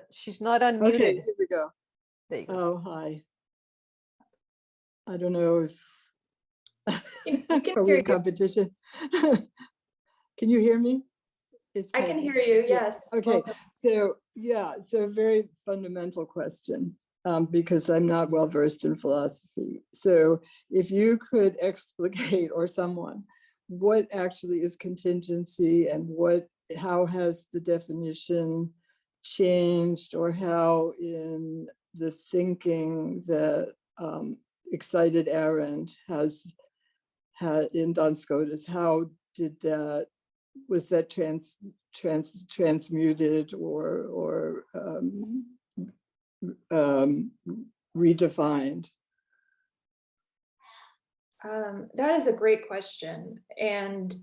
She's not unmuted. Okay, here we go. There you go. Oh, hi. I don't know if You can are we hear in you. competition. Can you hear me? It's I can Peggy. hear you, Yeah, yes. okay, Welcome. so yeah, so a very fundamental question, because I'm not well versed in philosophy. So if you could explicate, or someone, what actually is contingency, and how has the definition changed, or how in the thinking that excited Arendt has had in Duns Scotus, how did that, was that transmuted or redefined? That is a great question. And,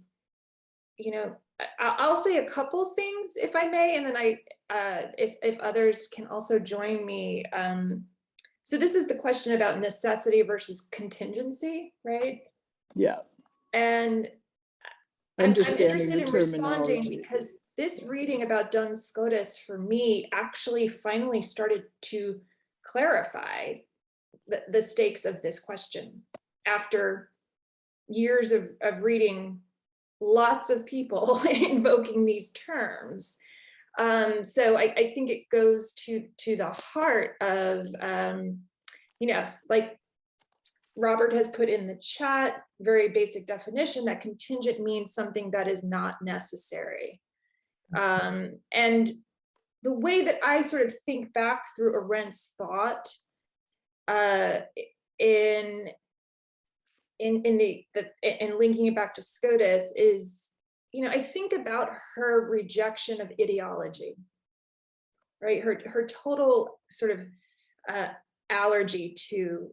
you know, I'll say a couple things if I may, and then if others can also join me. So this is the question about necessity versus contingency, right? Yeah. And I'm Understanding interested the in responding terminology. because this reading about Duns Scotus for me actually finally started to clarify the stakes of this question after years of reading lots of people invoking these terms. So I think it goes to the heart of, yes, like Robert has put in the chat, very basic definition that contingent means something that is not necessary. And the way that I sort of think back through Arendt's thought in linking it back to Scotus is, you know, I think about her rejection of ideology, right? Her total sort of allergy to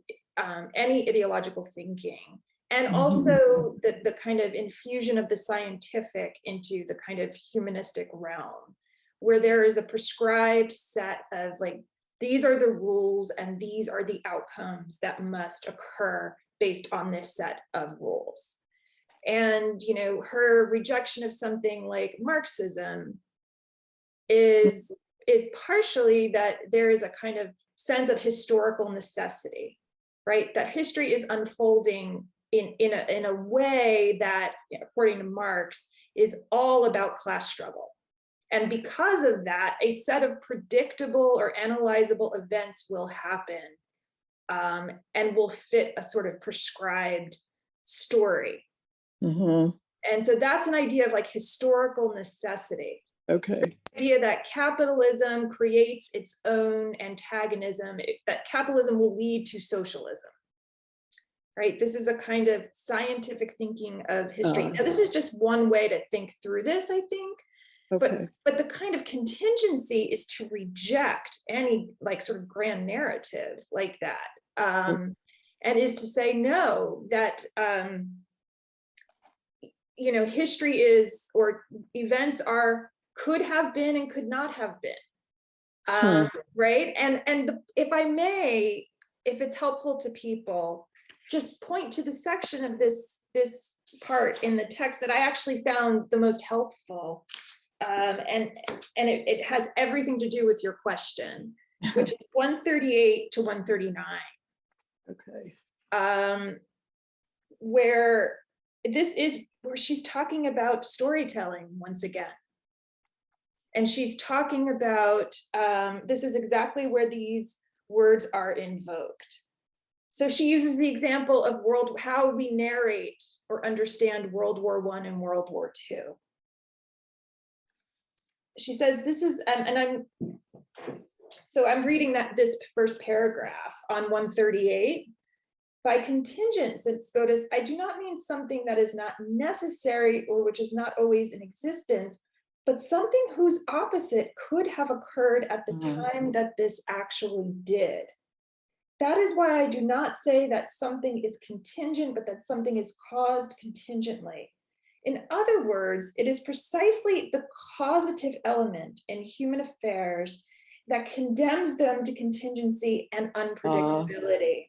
any ideological thinking, and also the kind of infusion of the scientific into the kind of humanistic realm, where there is a prescribed set of like, these are the rules and these are the outcomes that must occur based on this set of rules. And, you know, her rejection of something like Marxism is partially that there is a kind of sense of historical necessity, right? That history is unfolding in a way that, according to Marx, is all about class struggle. And because of that, a set of predictable or analyzable events will happen and will fit a sort of prescribed story. And so that's an idea of like historical necessity. Okay. The idea that capitalism creates its own antagonism, that capitalism will lead to socialism. Right? This is a kind of scientific thinking of history. Now, this is just one way to think through this, I think. Okay. But the kind of contingency is to reject any like sort of grand narrative like that, and is to say no, that you know, history is, or events are, could have been and could not have been, right? And if I may, if it's helpful to people, just point to the section of this part in the text that I actually found the most helpful. And it has everything to do with your question, which is 138 to 139. Okay. Where this is where she's talking about storytelling once again. And she's talking about, this is exactly where these words are invoked. So she uses the example of how we narrate or understand World War I and World War II. She says this is, and I'm reading this first paragraph on 138. By contingent, said Scotus, I do not mean something that is not necessary or which is not always in existence, but something whose opposite could have occurred at the time that this actually did. That is why I do not say that something is contingent, but that something is caused contingently. In other words, it is precisely the causative element in human affairs that condemns them to contingency and unpredictability.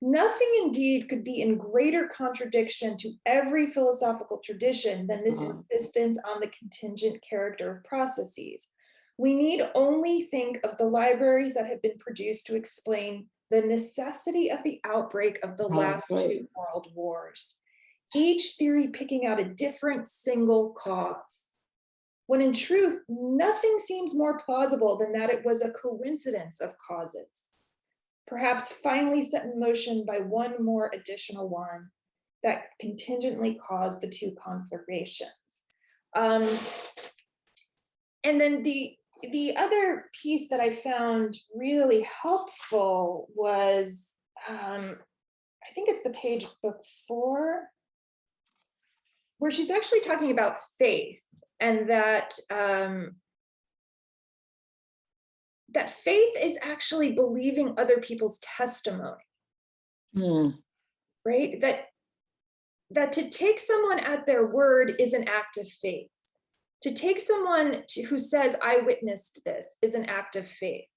Nothing indeed could be in greater contradiction to every philosophical tradition than this insistence on the contingent character of processes. We need only think of the libraries that have been produced to explain the necessity of the outbreak of the last two world wars, each theory picking out a different single cause. when in truth, nothing seems more plausible than that it was a coincidence of causes, perhaps finally set in motion by one more additional one that contingently caused the two conflagrations. And then the other piece that I found really helpful was, I think it's the page before, where she's actually talking about faith, and that that faith is actually believing other people's testimony, right? That to take someone at their word is an act of faith. To take someone who says, I witnessed this, is an act of faith.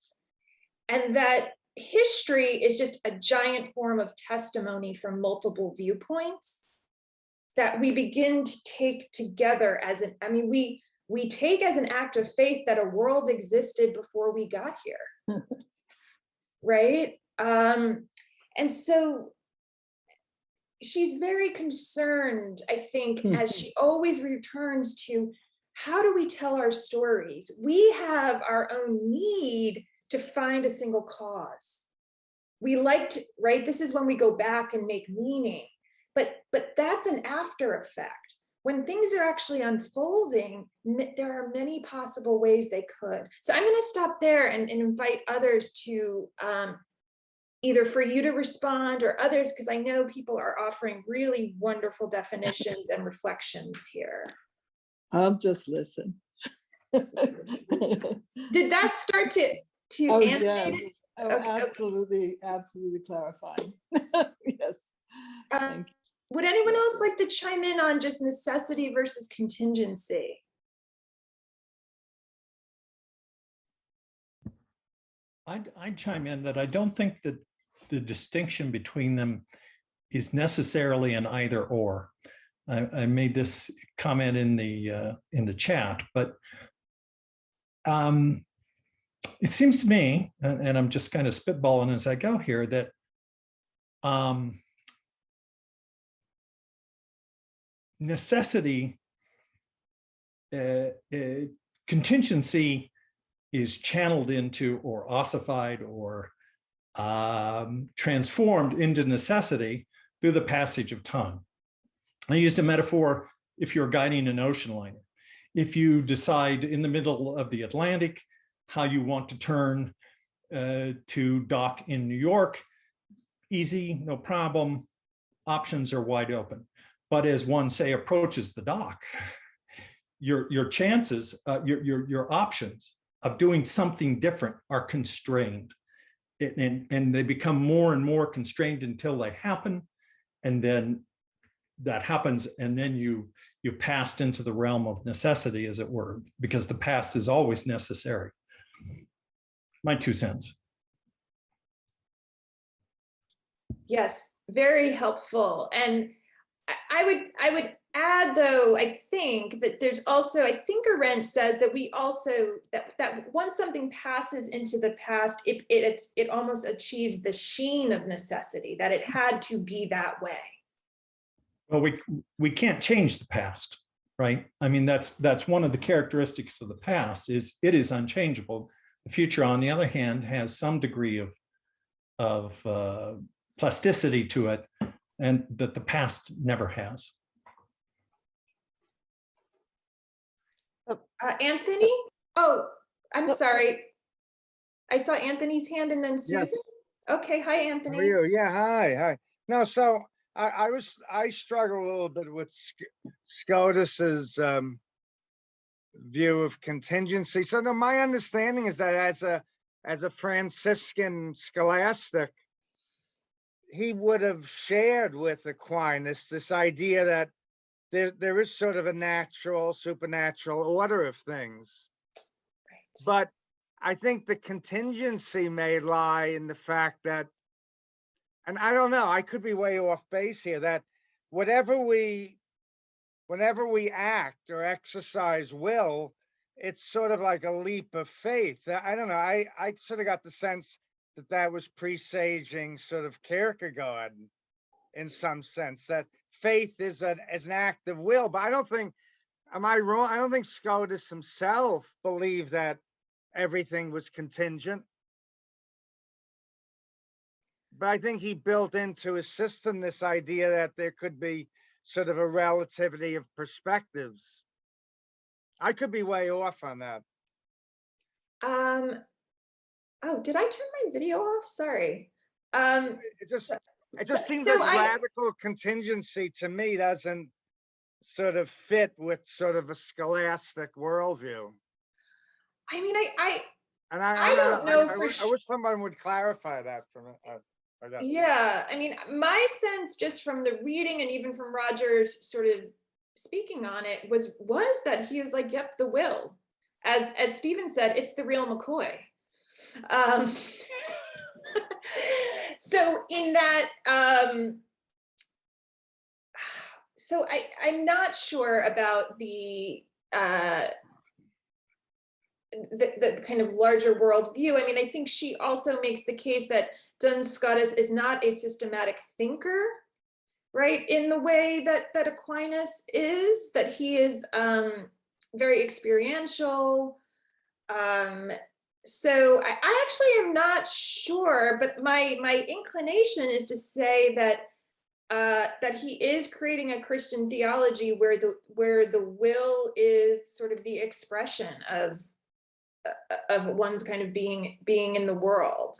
And that history is just a giant form of testimony from multiple viewpoints that we begin to take together as an, I mean, we take as an act of faith that a world existed before we got here, right? And so she's very concerned, I think, as she always returns to, how do we tell our stories? We have our own need to find a single cause. We like to, right? This is when we go back and make meaning, but that's an after effect. When things are actually unfolding, there are many possible ways they could. So I'm going to stop there and invite others to either for you to respond or others, because I know people are offering really wonderful definitions and reflections here. I'll just listen. Did that start to animate yes. it? Oh, Okay, absolutely, absolutely clarifying. Yes. Thank you. Would anyone else like to chime in on just necessity versus contingency? I'd chime in that I don't think that the distinction between them is necessarily an either or. I made this comment in the chat, but it seems to me, and I'm just kind of spitballing as I go here, that necessity, contingency is channeled into or ossified or transformed into necessity through the passage of time. I used a metaphor if you're guiding an ocean liner. If you decide in the middle of the Atlantic how you want to turn to dock in New York, easy, no problem, options are wide open. But as one, say, approaches the dock, your chances, your options of doing something different are constrained. And they become more and more constrained until they happen. And then that happens, and then you passed into the realm of necessity, as it were, because the past is always necessary. My 2 cents. Yes, very helpful. And I would add, though, I think that there's also, I think Arendt says that we also, that once something passes into the past, it almost achieves the sheen of necessity, that it had to be that way. Well, we can't change the past, right? I mean, that's one of the characteristics of the past, is it is unchangeable. The future, on the other hand, has some degree of plasticity to it, and that the past never has. Anthony? Oh, I'm sorry. I saw Anthony's hand and then Susan. Yes. Okay, hi, Anthony. How are you? Yeah, hi. No, so I struggle a little bit with Scotus's view of contingency. So no, my understanding is that as a Franciscan scholastic, he would have shared with Aquinas this idea that there is sort of a natural, supernatural order of things. Right. But I think the contingency may lie in the fact that, and I don't know, I could be way off base here, that whenever we act or exercise will, it's sort of like a leap of faith. I don't know, I sort of got the sense that was presaging sort of Kierkegaard in some sense, that faith is an act of will, but I don't think am I wrong? I don't think Scotus himself believed that everything was contingent. But I think he built into his system this idea that there could be sort of a relativity of perspectives. I could be way off on that. Oh, did I turn my video off? Sorry. It just seems so like I- radical contingency to me doesn't sort of fit with sort of a scholastic worldview. I mean, And I don't know I for wish someone would clarify that for me. Yeah, I mean, my sense just from the reading and even from Roger's sort of speaking on it was that he was like, yep, the will. As Stephen said, it's the real McCoy. So in that, so I'm not sure about the kind of larger worldview. I mean, I think she also makes the case that Duns Scotus is not a systematic thinker, right? In the way that Aquinas is, that he is very experiential. So I actually am not sure, but my inclination is to say that that he is creating a Christian theology where the will is sort of the expression of one's kind of being in the world.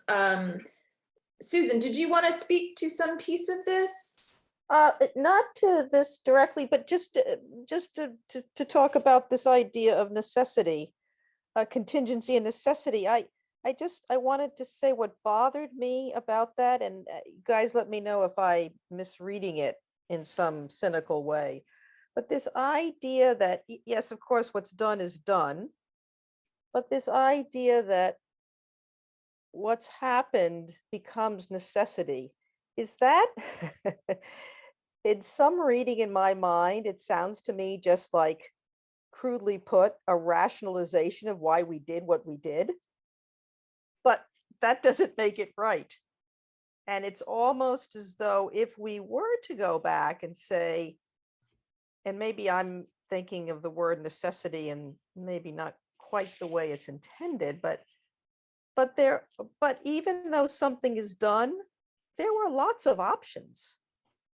Susan, did you want to speak to some piece of this? Not to this directly, but just to talk about this idea of necessity, contingency and necessity. I wanted to say what bothered me about that, and you guys let me know if I'm misreading it in some cynical way. But this idea that, yes, of course, what's done is done, but this idea that what's happened becomes necessity, is that, in some reading in my mind, it sounds to me just like, crudely put, a rationalization of why we did what we did. But that doesn't make it right. And it's almost as though if we were to go back and say, and maybe I'm thinking of the word necessity and maybe not quite the way it's intended, but even though something is done, there were lots of options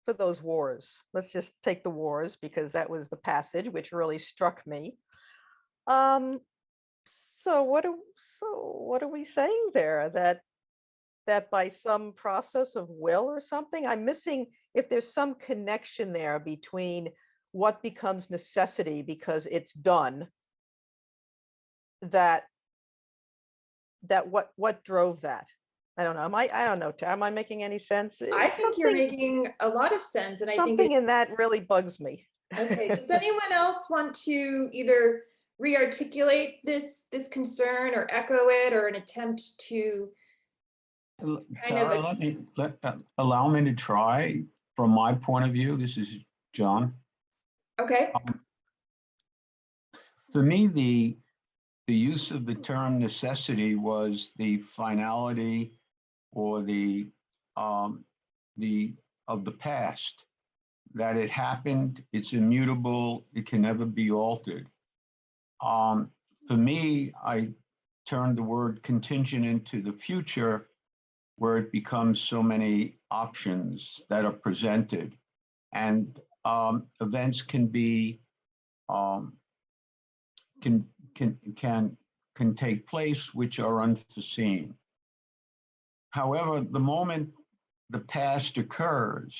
for those wars. Let's just take the wars because that was the passage which really struck me. So what are we saying there? That by some process of will or something, I'm missing if there's some connection there between what becomes necessity because it's done, that what drove that? I don't know. I don't know. Am I making any sense? I think you're making a lot of sense, and I think something in that really bugs me. Okay. Does anyone else want to either re-articulate this concern or echo it, or an attempt to Tara, allow me to try from my point of view. This is John. Okay. For me, the use of the term necessity was the finality or of the past, that it happened, it's immutable, it can never be altered. For me, I turned the word contingent into the future, where it becomes so many options that are presented, and events can be can take place which are unforeseen. However, the moment the past occurs,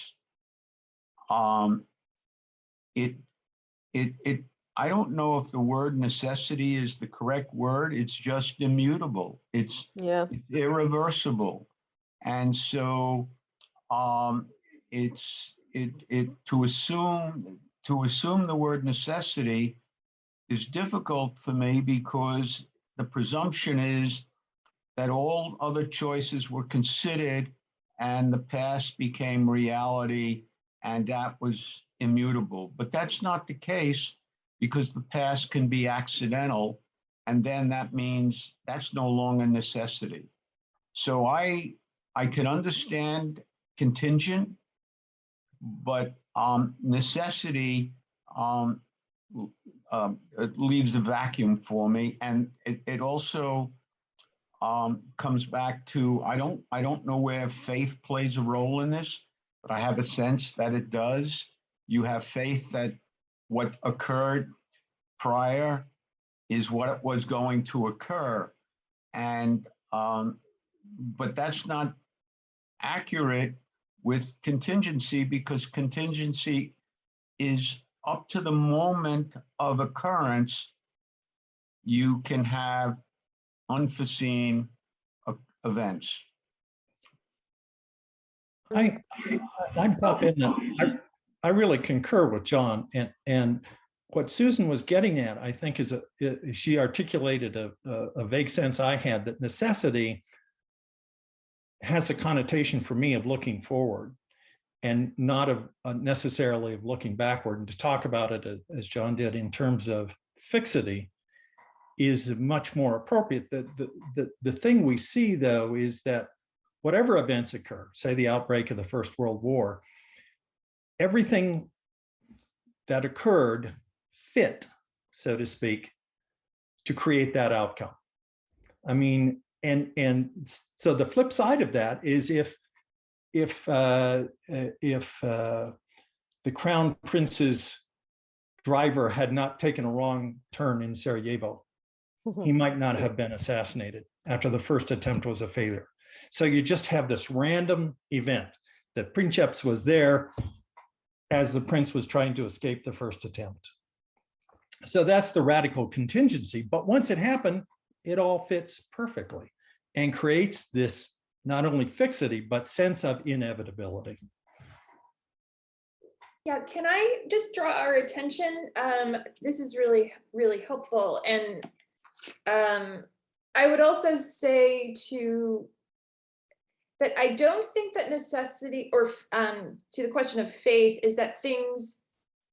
I don't know if the word necessity is the correct word. It's just immutable. It's irreversible. And so to assume the word necessity is difficult for me, because the presumption is that all other choices were considered and the past became reality and that was immutable. But that's not the case, because the past can be accidental, and then that means that's no longer necessity. So I can understand contingent, but necessity it leaves a vacuum for me. And it also comes back to, I don't know where faith plays a role in this, but I have a sense that it does. You have faith that what occurred prior is what was going to occur. And, but that's not accurate with contingency, because contingency is up to the moment of occurrence. You can have unforeseen events. I'd pop in that I really concur with John, and what Susan was getting at, I think, is she articulated a vague sense I had, that necessity has a connotation for me of looking forward and not of necessarily of looking backward. And to talk about it as John did in terms of fixity is much more appropriate. The thing we see, though, is that whatever events occur, say the outbreak of the First World War, everything that occurred fit, so to speak, to create that outcome. I mean, and so the flip side of that is if the Crown Prince's driver had not taken a wrong turn in Sarajevo, he might not have been assassinated after the first attempt was a failure. So you just have this random event that Princeps was there as the prince was trying to escape the first attempt. So that's the radical contingency. But once it happened, it all fits perfectly and creates this not only fixity, but sense of inevitability. Yeah, can I just draw our attention? This is really, really helpful. And I would also say that I don't think that necessity, or to the question of faith, is that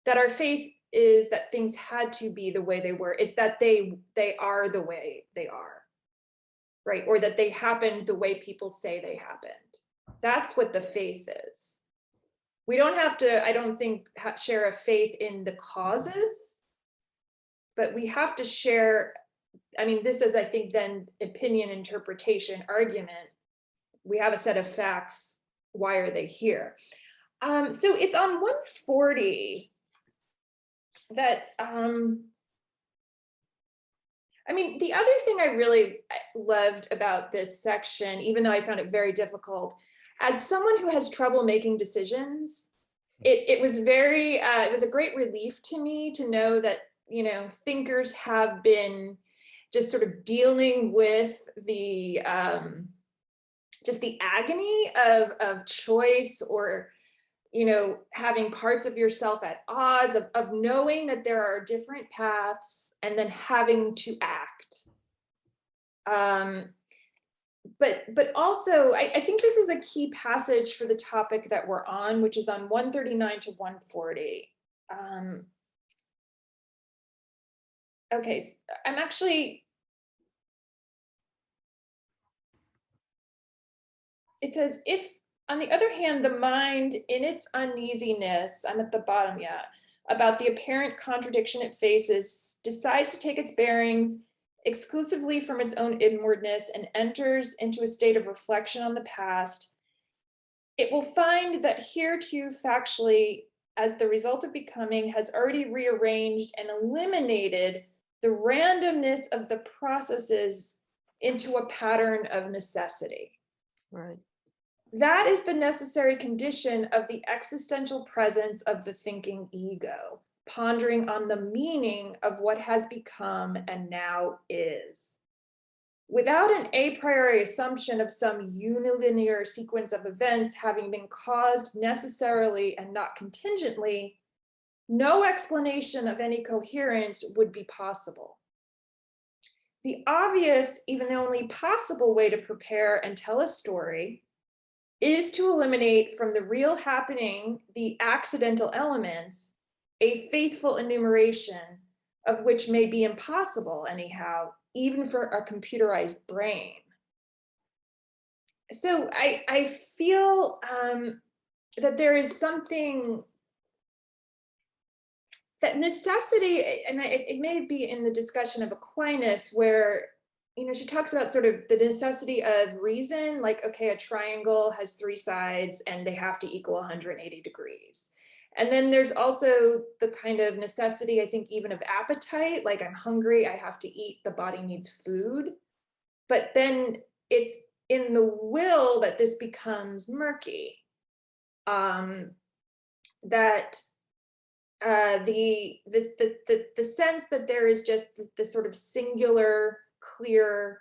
our faith is that things had to be the way they were. It's that they are the way they are, right? Or that they happened the way people say they happened. That's what the faith is. We don't have to, I don't think, share a faith in the causes, but we have to share, I mean, this is, I think, then opinion, interpretation, argument. We have a set of facts. Why are they here? So it's on 140 that, I mean, the other thing I really loved about this section, even though I found it very difficult, as someone who has trouble making decisions, it was a great relief to me to know that, you know, thinkers have been just sort of dealing with the, just the agony of choice, or, you know, having parts of yourself at odds, of knowing that there are different paths and then having to act. But also, I think this is a key passage for the topic that we're on, which is on 139 to 140. Okay, so I'm actually, it says, if, on the other hand, the mind in its uneasiness, I'm at the bottom, yeah, about the apparent contradiction it faces, decides to take its bearings exclusively from its own inwardness and enters into a state of reflection on the past, it will find that hereto factually, as the result of becoming, has already rearranged and eliminated the randomness of the processes into a pattern of necessity. Right. That is the necessary condition of the existential presence of the thinking ego, pondering on the meaning of what has become and now is. Without an a priori assumption of some unilinear sequence of events having been caused necessarily and not contingently, no explanation of any coherence would be possible. The obvious, even the only possible way to prepare and tell a story is to eliminate from the real happening the accidental elements, a faithful enumeration of which may be impossible anyhow, even for a computerized brain. So I feel that there is something that necessity, and it may be in the discussion of Aquinas where, you know, she talks about sort of the necessity of reason, like, okay, a triangle has 3 sides and they have to equal 180 degrees. And then there's also the kind of necessity, I think, even of appetite, like I'm hungry, I have to eat, the body needs food. But then it's in the will that this becomes murky. That the sense that there is just the sort of singular, clear,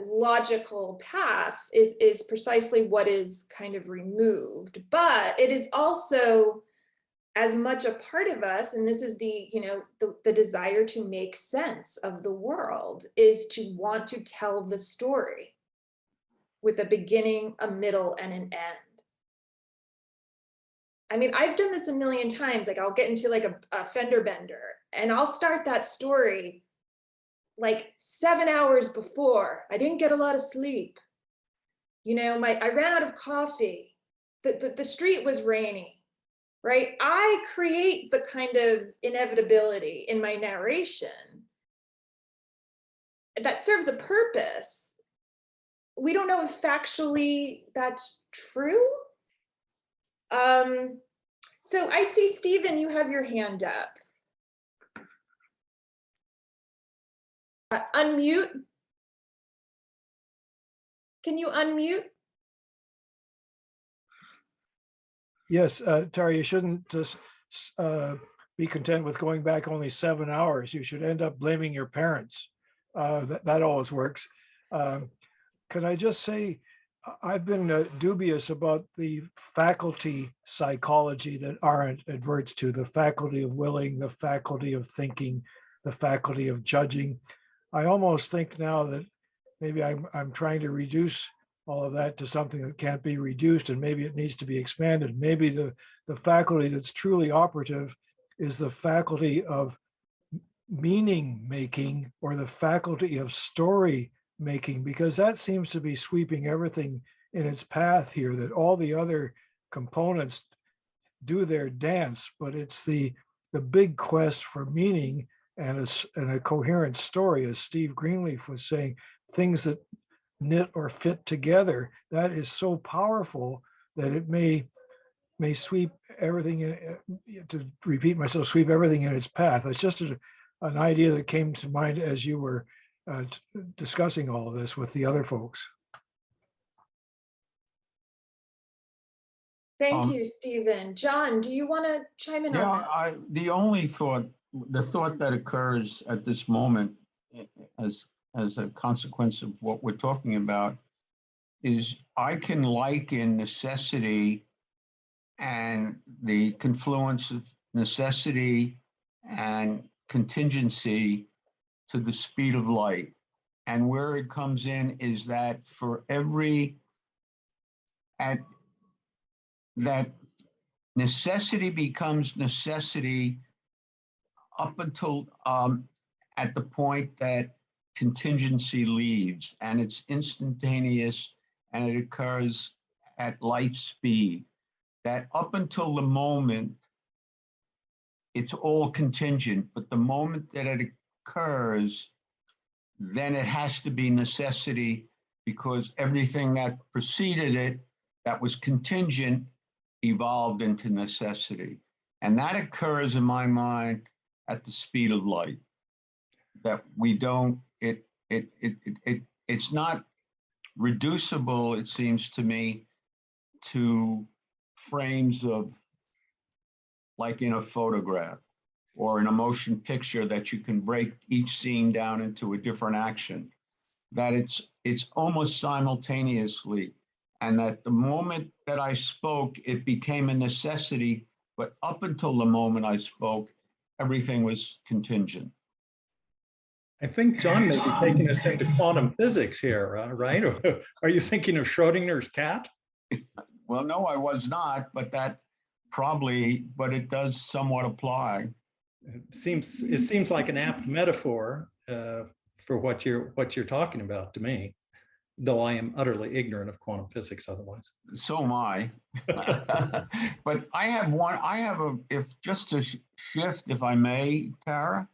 logical path is precisely what is kind of removed. But it is also as much a part of us, and this is the, you know, the desire to make sense of the world, is to want to tell the story with a beginning, a middle, and an end. I mean, I've done this a million times. Like I'll get into like a fender bender and I'll start that story like 7 hours before. I didn't get a lot of sleep. You know, I ran out of coffee. The street was rainy, right? I create the kind of inevitability in my narration that serves a purpose. We don't know if factually that's true. So I see, Stephen, you have your hand up. Unmute. Can you unmute? Yes, Tara, you shouldn't just be content with going back only 7 hours. You should end up blaming your parents. That always works. Can I just say, I've been dubious about the faculty psychology that Arendt adverts to, the faculty of willing, the faculty of thinking, the faculty of judging. I almost think now that maybe I'm trying to reduce all of that to something that can't be reduced, and maybe it needs to be expanded. Maybe the faculty that's truly operative is the faculty of meaning making, or the faculty of story making, because that seems to be sweeping everything in its path here, that all the other components do their dance, but it's the big quest for meaning and a coherent story, as Steve Greenleaf was saying, things that knit or fit together. That is so powerful that it may sweep everything to repeat myself, sweep everything in its path. It's just an idea that came to mind as you were discussing all of this with the other folks. Thank you, Stephen. John, do you want to chime in on that? The only thought, the thought that occurs at this moment as a consequence of what we're talking about is I can liken necessity and the confluence of necessity and contingency to the speed of light. And where it comes in is that for that necessity becomes necessity up until at the point that contingency leaves, and it's instantaneous and it occurs at light speed. That up until the moment, it's all contingent, but the moment that it occurs, then it has to be necessity, because everything that preceded it that was contingent evolved into necessity. And that occurs in my mind at the speed of light. That we don't, it's not reducible, it seems to me, to frames of, like in a photograph or in a motion picture, that you can break each scene down into a different action. That it's almost simultaneously, and that the moment that I spoke, it became a necessity, but up until the moment I spoke, everything was contingent. I think John may be taking us into quantum physics here, right? Are you thinking of Schrodinger's cat? Well, no, I was not, but but it does somewhat apply. It seems like an apt metaphor for what you're talking about to me. though I am utterly ignorant of quantum physics otherwise. So am I. But I have if just to shift, if I may, Tara,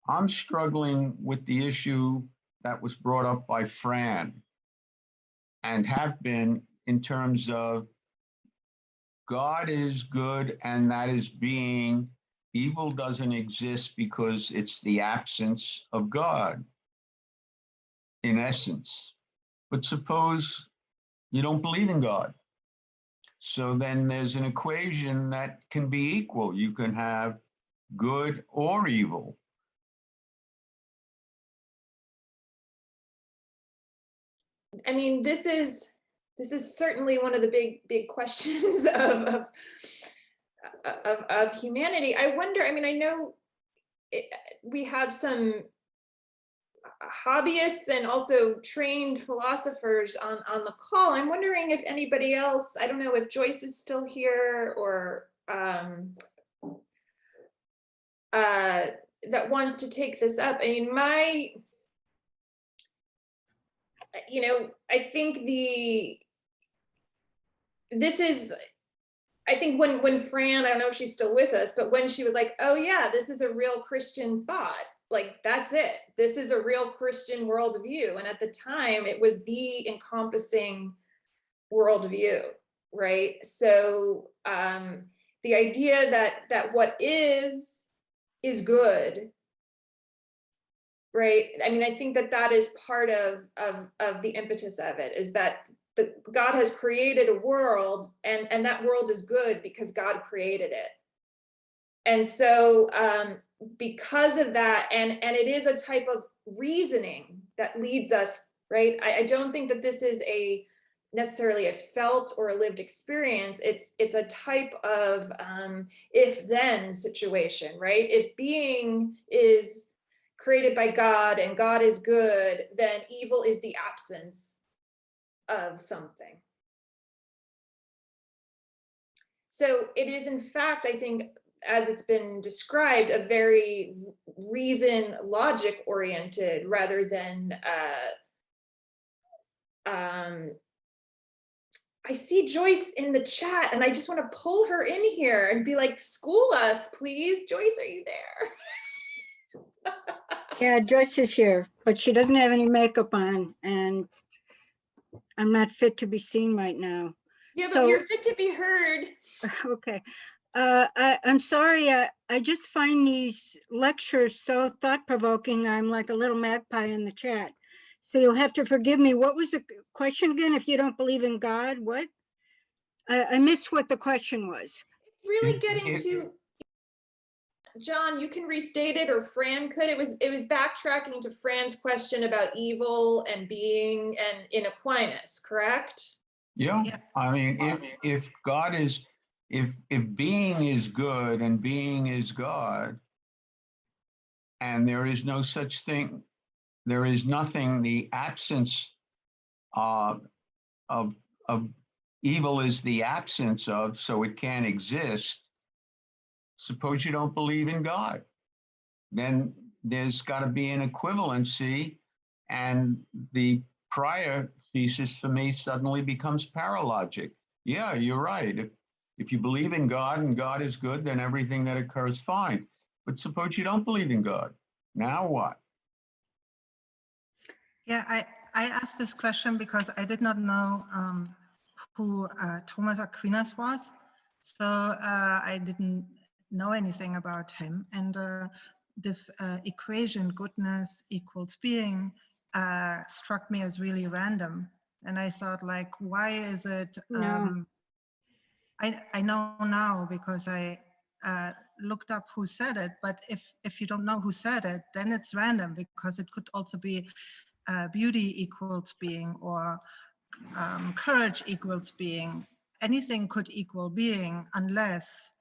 I'm struggling with the issue that was brought up by Fran and have been in terms of God is good and that is being. Evil doesn't exist because it's the absence of God, in essence. But suppose you don't believe in God. So then there's an equation that can be equal. You can have good or evil. I mean, this is certainly one of the big questions of humanity. I wonder, I mean, I know we have some hobbyists and also trained philosophers on the call. I'm wondering if anybody else, I don't know if Joyce is still here or that wants to take this up. I mean, I think I think when Fran, I don't know if she's still with us, but when she was like, oh yeah, this is a real Christian thought, like, that's it. This is a real Christian worldview. And at the time, it was the encompassing worldview, right? So the idea that what is good, right? I mean, I think that is part of the impetus of it, is that God has created a world, and that world is good because God created it. And so because of that, and it is a type of reasoning that leads us, right? I don't think that this is necessarily a felt or a lived experience. It's a type of if-then situation, right? If being is created by God and God is good, then evil is the absence of something. So it is, in fact, I think, as it's been described, a very reason, logic oriented rather than I see Joyce in the chat and I just want to pull her in here and be like, school us, please. Joyce, are you there? Yeah, Joyce is here, but she doesn't have any makeup on and I'm not fit to be seen right now. Yeah, So, but you're fit to be heard. Okay. I'm sorry, I just find these lectures so thought-provoking. I'm like a little magpie in the chat. So you'll have to forgive me. What was the question again? If you don't believe in God, what? I missed what the question was. It's really getting to, John, you can restate it, or Fran could. It was backtracking to Fran's question about evil and being and in Aquinas, correct? Yeah. I mean, if God is, if being is good and being is God, and there is no such thing, there is nothing, the absence of evil is the absence of, so it can't exist. Suppose you don't believe in God, then there's got to be an equivalency, and the prior thesis for me suddenly becomes paralogic. Yeah, you're right. If you believe in God and God is good, then everything that occurs fine. But suppose you don't believe in God. Now what? Yeah, I asked this question because I did not know who Thomas Aquinas was. So I didn't know anything about him. And this equation, goodness equals being, struck me as really random. And I thought, like, why is it? No. I know now because I looked up who said it. But if you don't know who said it, then it's random, because it could also be beauty equals being, or courage equals being. Anything could equal being unless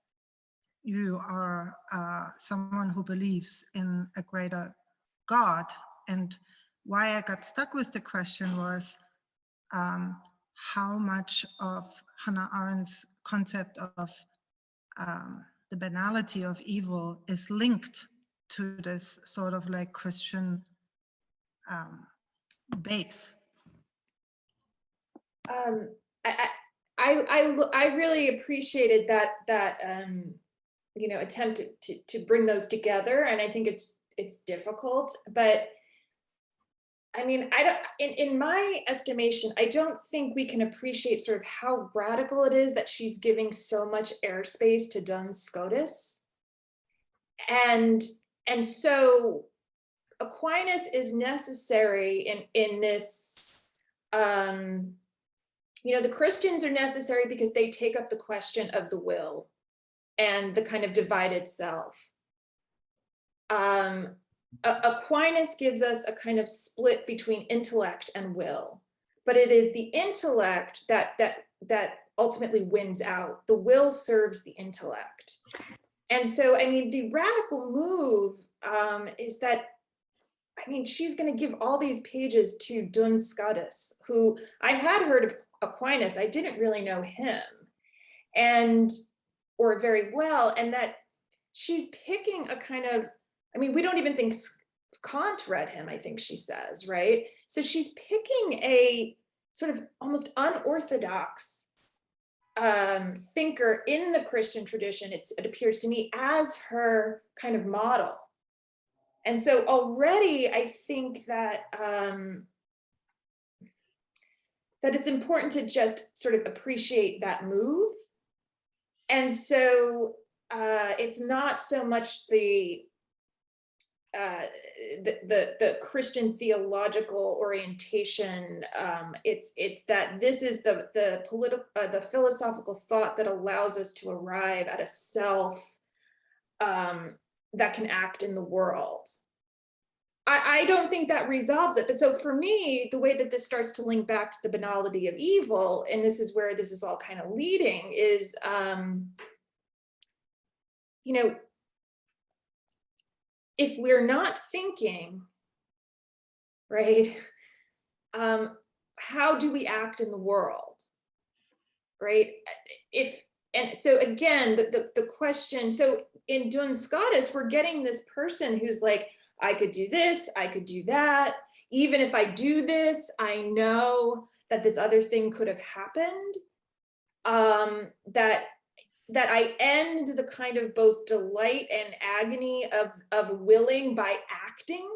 you are someone who believes in a greater God. And why I got stuck with the question was how much of Hannah Arendt's concept of the banality of evil is linked to this sort of like Christian base. I really appreciated that you know, attempt to bring those together, and I think it's difficult, but I mean, I don't, in my estimation, I don't think we can appreciate sort of how radical it is that she's giving so much airspace to Duns Scotus. And so Aquinas is necessary in this, you know, the Christians are necessary because they take up the question of the will and the kind of divided self. Aquinas gives us a kind of split between intellect and will, but it is the intellect that ultimately wins out. The will serves the intellect. And so, I mean, the radical move is that, I mean, she's going to give all these pages to Duns Scotus, who I had heard of Aquinas. I didn't really know him or very well. And that she's picking a kind of, I mean, we don't even think Cont read him, I think she says, right? So she's picking a sort of almost unorthodox thinker in the Christian tradition, it appears to me, as her kind of model. And so already I think that that it's important to just sort of appreciate that move. And so it's not so much the Christian theological orientation. It's that this is the philosophical thought that allows us to arrive at a self that can act in the world. I don't think that resolves it. But so for me, the way that this starts to link back to the banality of evil, and this is where this is all kind of leading, is, you know, if we're not thinking, right, how do we act in the world, right? And so again, the question, so in Duns Scotus, we're getting this person who's like, I could do this, I could do that. Even if I do this, I know that this other thing could have happened. That I end the kind of both delight and agony of willing by acting,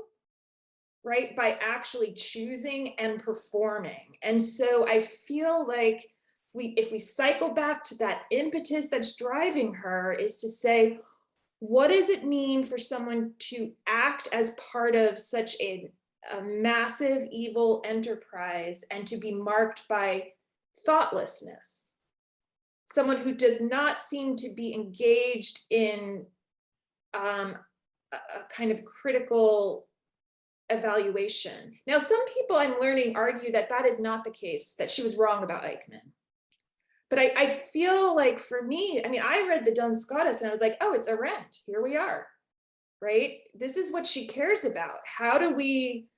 right? By actually choosing and performing. And so I feel like if we cycle back to that impetus that's driving her, is to say, what does it mean for someone to act as part of such a massive evil enterprise and to be marked by thoughtlessness? Someone who does not seem to be engaged in a kind of critical evaluation. Now, some people I'm learning argue that that is not the case, that she was wrong about Eichmann. But I feel like for me, I mean, I read the Duns Scotus and I was like, oh, it's Arendt. Here we are, right? This is what she cares about. How do we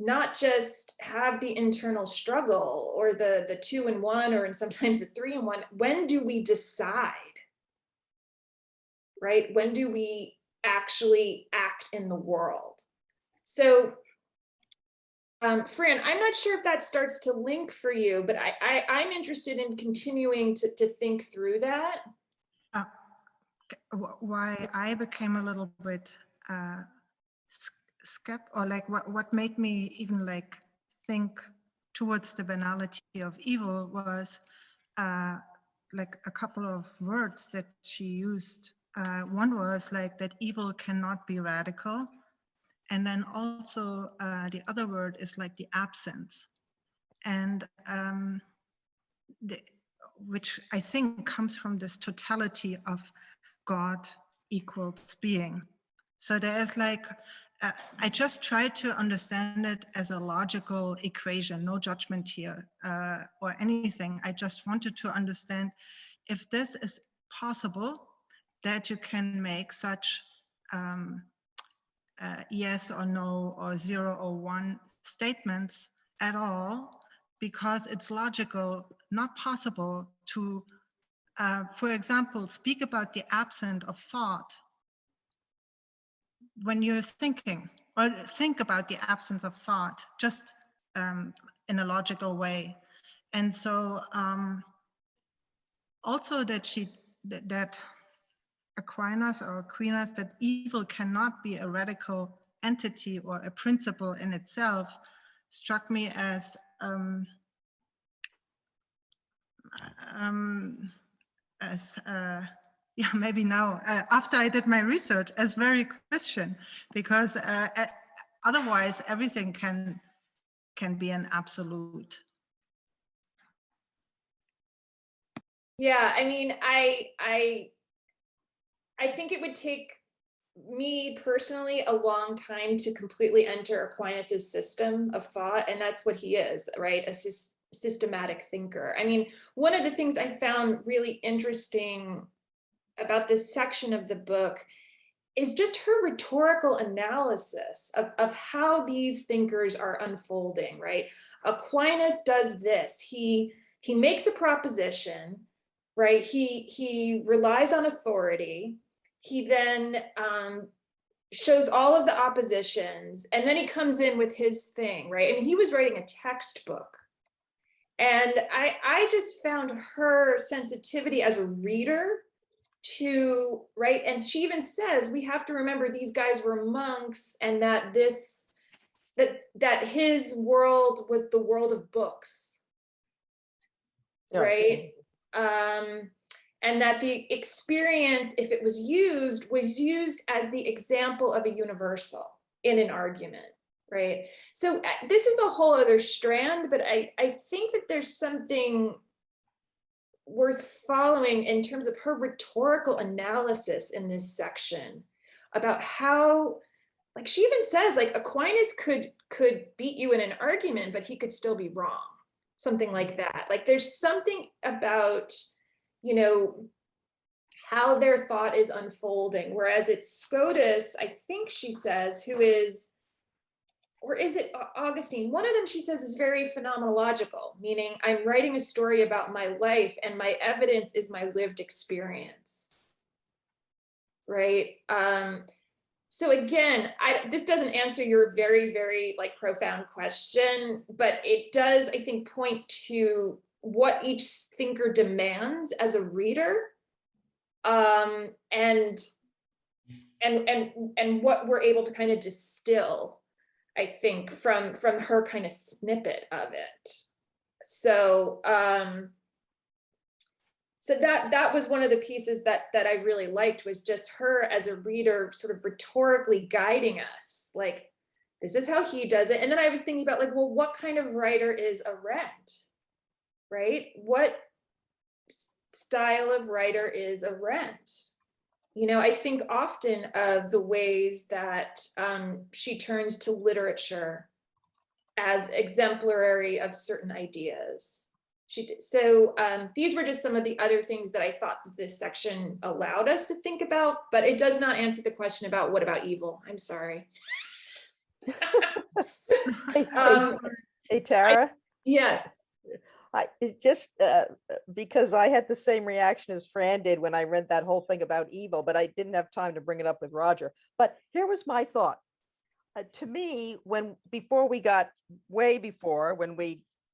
not just have the internal struggle or the 2-in-1 or sometimes the 3-in-1? When do we decide, right? When do we actually act in the world? So Fran, I'm not sure if that starts to link for you, but I'm interested in continuing to think through that. Why I became a little bit or like what made me even like think towards the banality of evil was like a couple of words that she used. One was like that evil cannot be radical. And then also the other word is like the absence. And which I think comes from this totality of God equals being. So there's like, I just try to understand it as a logical equation, no judgment here or anything. I just wanted to understand if this is possible, that you can make such yes or no or 0 or 1 statements at all, because it's logical, not possible to, for example, speak about the absence of thought when you're thinking, or think about the absence of thought just in a logical way. And so also that Aquinas, that evil cannot be a radical entity or a principle in itself, struck me as yeah, maybe now, after I did my research, as very Christian, because otherwise everything can be an absolute. Yeah, I mean, I think it would take me personally a long time to completely enter Aquinas's system of thought, and that's what he is, right? A systematic thinker. I mean, one of the things I found really interesting about this section of the book is just her rhetorical analysis of how these thinkers are unfolding, right? Aquinas does this. He makes a proposition, right? He relies on authority. He then shows all of the oppositions, and then he comes in with his thing, right? I mean, he was writing a textbook. And I just found her sensitivity as a reader to, right? And she even says, we have to remember these guys were monks, and that that his world was the world of books, Yeah. right? And that the experience, if it was used as the example of a universal in an argument, right? So this is a whole other strand, but I think that there's something worth following in terms of her rhetorical analysis in this section about how, like, she even says, like, Aquinas could beat you in an argument, but he could still be wrong, something like that. Like, there's something about, you know, how their thought is unfolding, whereas it's Scotus, I think she says, who is, or is it Augustine? One of them, she says, is very phenomenological, meaning I'm writing a story about my life and my evidence is my lived experience, right? So again, this doesn't answer your very, very like profound question, but it does, I think, point to what each thinker demands as a reader, and what we're able to kind of distill, I think, from her kind of snippet of it. So so that was one of the pieces that I really liked, was just her as a reader sort of rhetorically guiding us, like, this is how he does it. And then I was thinking about, like, well, what kind of writer is Arendt, right? What style of writer is Arendt? You know, I think often of the ways that she turns to literature as exemplary of certain ideas. So these were just some of the other things that I thought that this section allowed us to think about, but it does not answer the question about what about evil. I'm sorry. Hey, Tara. Yes. It just because I had the same reaction as Fran did when I read that whole thing about evil, but I didn't have time to bring it up with Roger. But here was my thought. To me, when we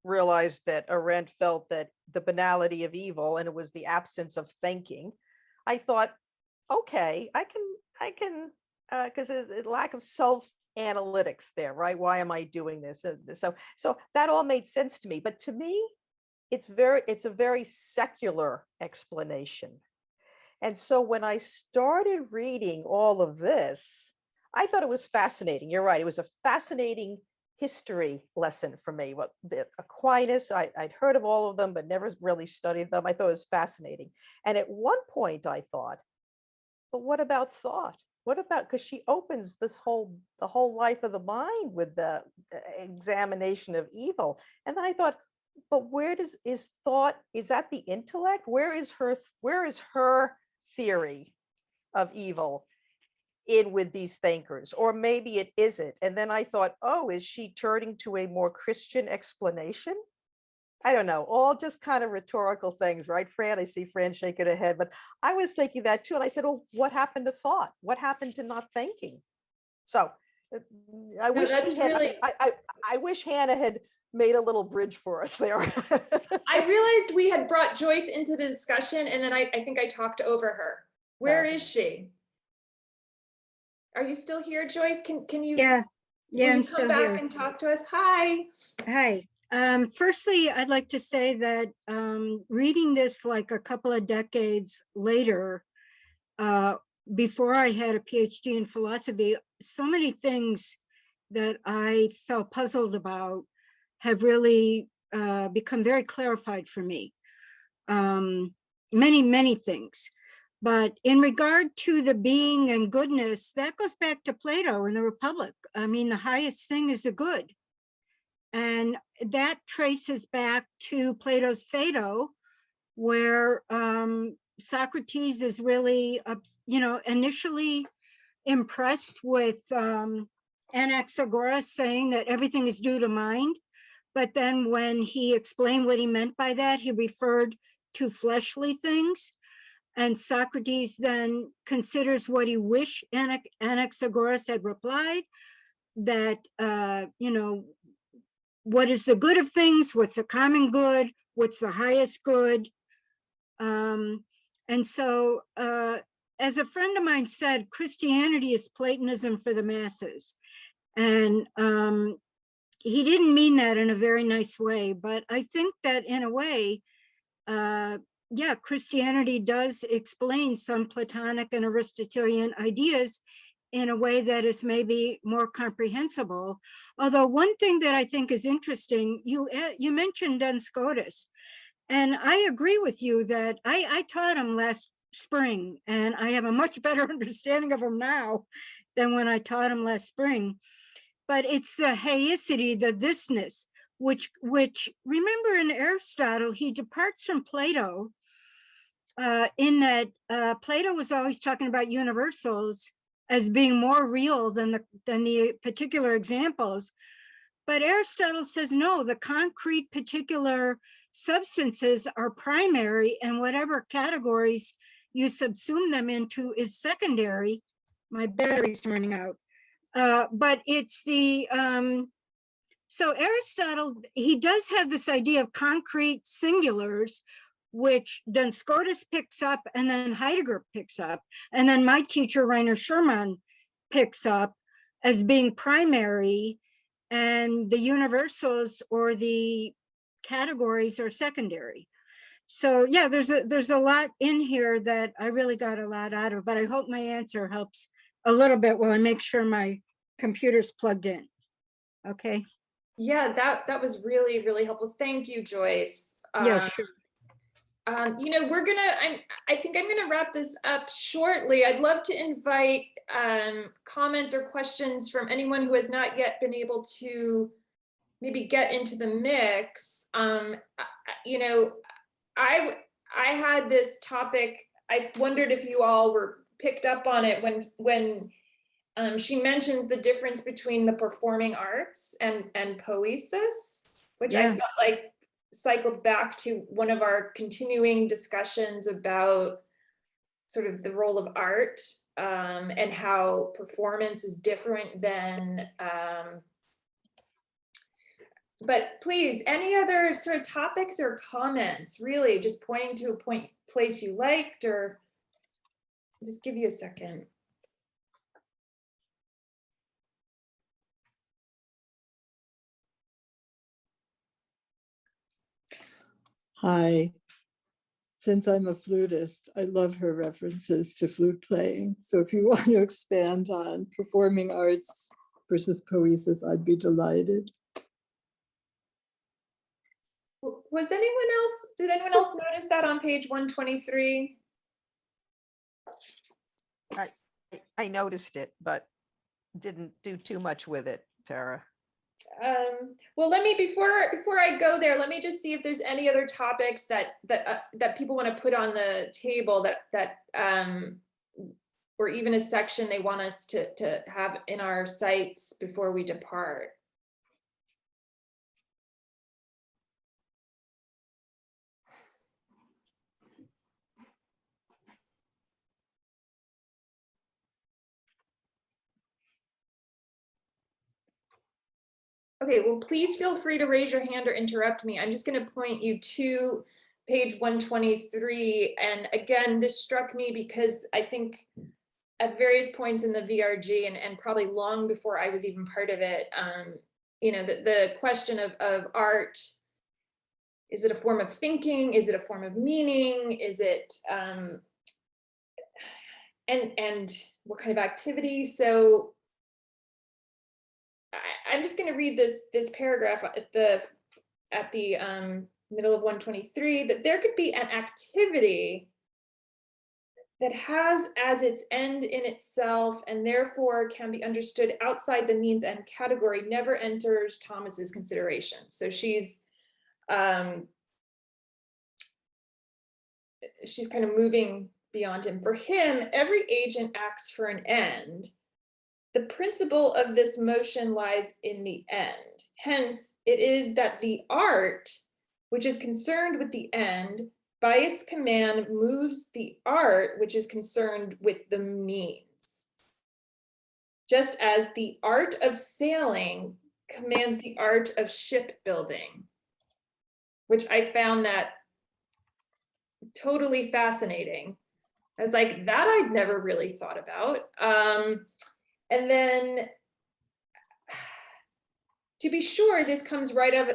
realized that Arendt felt that the banality of evil and it was the absence of thinking, I thought, okay, I can because there's a lack of self-analytics there, right? Why am I doing this? So that all made sense to me. But to me, it's a very secular explanation. And so when I started reading all of this, I thought it was fascinating. You're right. It was a fascinating history lesson for me. What the Aquinas, I'd heard of all of them, but never really studied them. I thought it was fascinating. And at one point I thought, but what about thought? What about, because she opens the whole life of the mind with the examination of evil. And then I thought, but where is thought, is that the intellect? Where is her theory of evil in with these thinkers? Or maybe it isn't. And then I thought, oh, is she turning to a more Christian explanation? I don't know, all just kind of rhetorical things, right, Fran? I see Fran shaking her head, but I was thinking that too. And I said, oh, what happened to thought? What happened to not thinking? So I wish I wish Hannah had made a little bridge for us there. I realized we had brought Joyce into the discussion, and then I think I talked over her. Where is she? Are you still here, Joyce? Can you? Yeah, will yeah, you I'm come still back here. and talk to us? Hi. Hi. Firstly, I'd like to say that reading this like a couple of decades later, before I had a PhD in philosophy, so many things that I felt puzzled about have really become very clarified for me. Many things. But in regard to the being and goodness, that goes back to Plato in the Republic. I mean, the highest thing is the good. And that traces back to Plato's Phaedo, where Socrates is really, initially impressed with Anaxagoras saying that everything is due to mind. But then when he explained what he meant by that, he referred to fleshly things. And Socrates then considers what he wished Anaxagoras had replied, that, what is the good of things? What's the common good? What's the highest good? And so, as a friend of mine said, Christianity is Platonism for the masses. And he didn't mean that in a very nice way, but I think that in a way, yeah, Christianity does explain some Platonic and Aristotelian ideas in a way that is maybe more comprehensible. Although one thing that I think is interesting, you mentioned Scotus, and I agree with you that I taught him last spring, and I have a much better understanding of him now than when I taught him last spring. But it's the heicity, the thisness, which remember in Aristotle, he departs from Plato in that Plato was always talking about universals as being more real than the particular examples. But Aristotle says, no, the concrete particular substances are primary, and whatever categories you subsume them into is secondary. My battery's running out. But it's the, so Aristotle, he does have this idea of concrete singulars, which then Scotus picks up, and then Heidegger picks up, and then my teacher, Rainer Schermann, picks up as being primary, and the universals or the categories are secondary. So yeah, there's a lot in here that I really got a lot out of, but I hope my answer helps a little bit while I make sure my computer's plugged in. Okay. Yeah, that was really, really helpful. Thank you, Joyce. Yeah, sure. I think I'm gonna wrap this up shortly. I'd love to invite comments or questions from anyone who has not yet been able to maybe get into the mix. I had this topic. I wondered if you all were picked up on it when she mentions the difference between the performing arts and poiesis, which I felt like cycled back to one of our continuing discussions about sort of the role of art and how performance is different than, but please, any other sort of topics or comments, really just pointing to a place you liked, or just give you a second. Hi. Since I'm a flutist, I love her references to flute playing. So if you want to expand on performing arts versus poiesis, I'd be delighted. Was anyone else, did anyone else notice that on page 123? I noticed it, but didn't do too much with it, Tara. Well, let me, before I go there, let me just see if there's any other topics that people want to put on the table that or even a section they want us to have in our sites before we depart. Okay, well, please feel free to raise your hand or interrupt me. I'm just going to point you to page 123. And again, this struck me because I think at various points in the VRG and probably long before I was even part of it, you know, the question of art, is it a form of thinking? Is it a form of meaning? Is it, and what kind of activity? So I'm just going to read this paragraph at the middle of 123, that there could be an activity that has as its end in itself and therefore can be understood outside the means and category never enters Thomas's consideration. So she's kind of moving beyond him. For him, every agent acts for an end. The principle of this motion lies in the end. Hence, it is that the art, which is concerned with the end, by its command moves the art, which is concerned with the means. Just as the art of sailing commands the art of shipbuilding, which I found that totally fascinating. I was like, that I'd never really thought about. And then, to be sure, this comes right out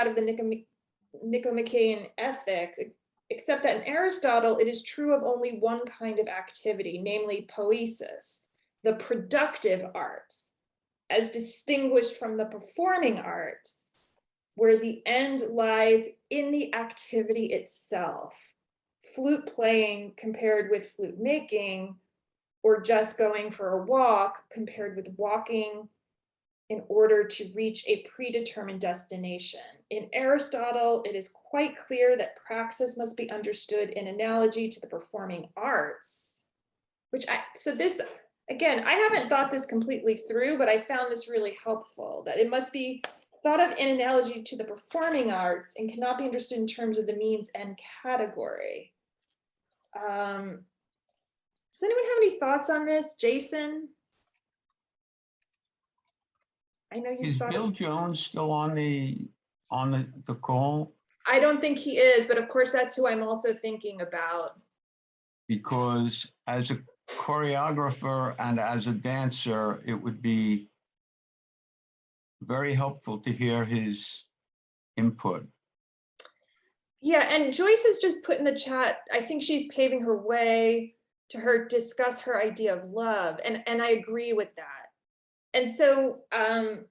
of the Nicomachean ethics, except that in Aristotle, it is true of only one kind of activity, namely poiesis, the productive arts, as distinguished from the performing arts, where the end lies in the activity itself. Flute playing compared with flute making, or just going for a walk compared with walking in order to reach a predetermined destination. In Aristotle, it is quite clear that praxis must be understood in analogy to the performing arts, so this, again, I haven't thought this completely through, but I found this really helpful, that it must be thought of in analogy to the performing arts and cannot be understood in terms of the means and category. Does anyone have any thoughts on this? Jason? I know you Is thought Bill Jones still on the call? I don't think he is, but of course that's who I'm also thinking about. Because as a choreographer and as a dancer, it would be very helpful to hear his input. Yeah, and Joyce has just put in the chat, I think she's paving her way to discuss her idea of love, and I agree with that. And so I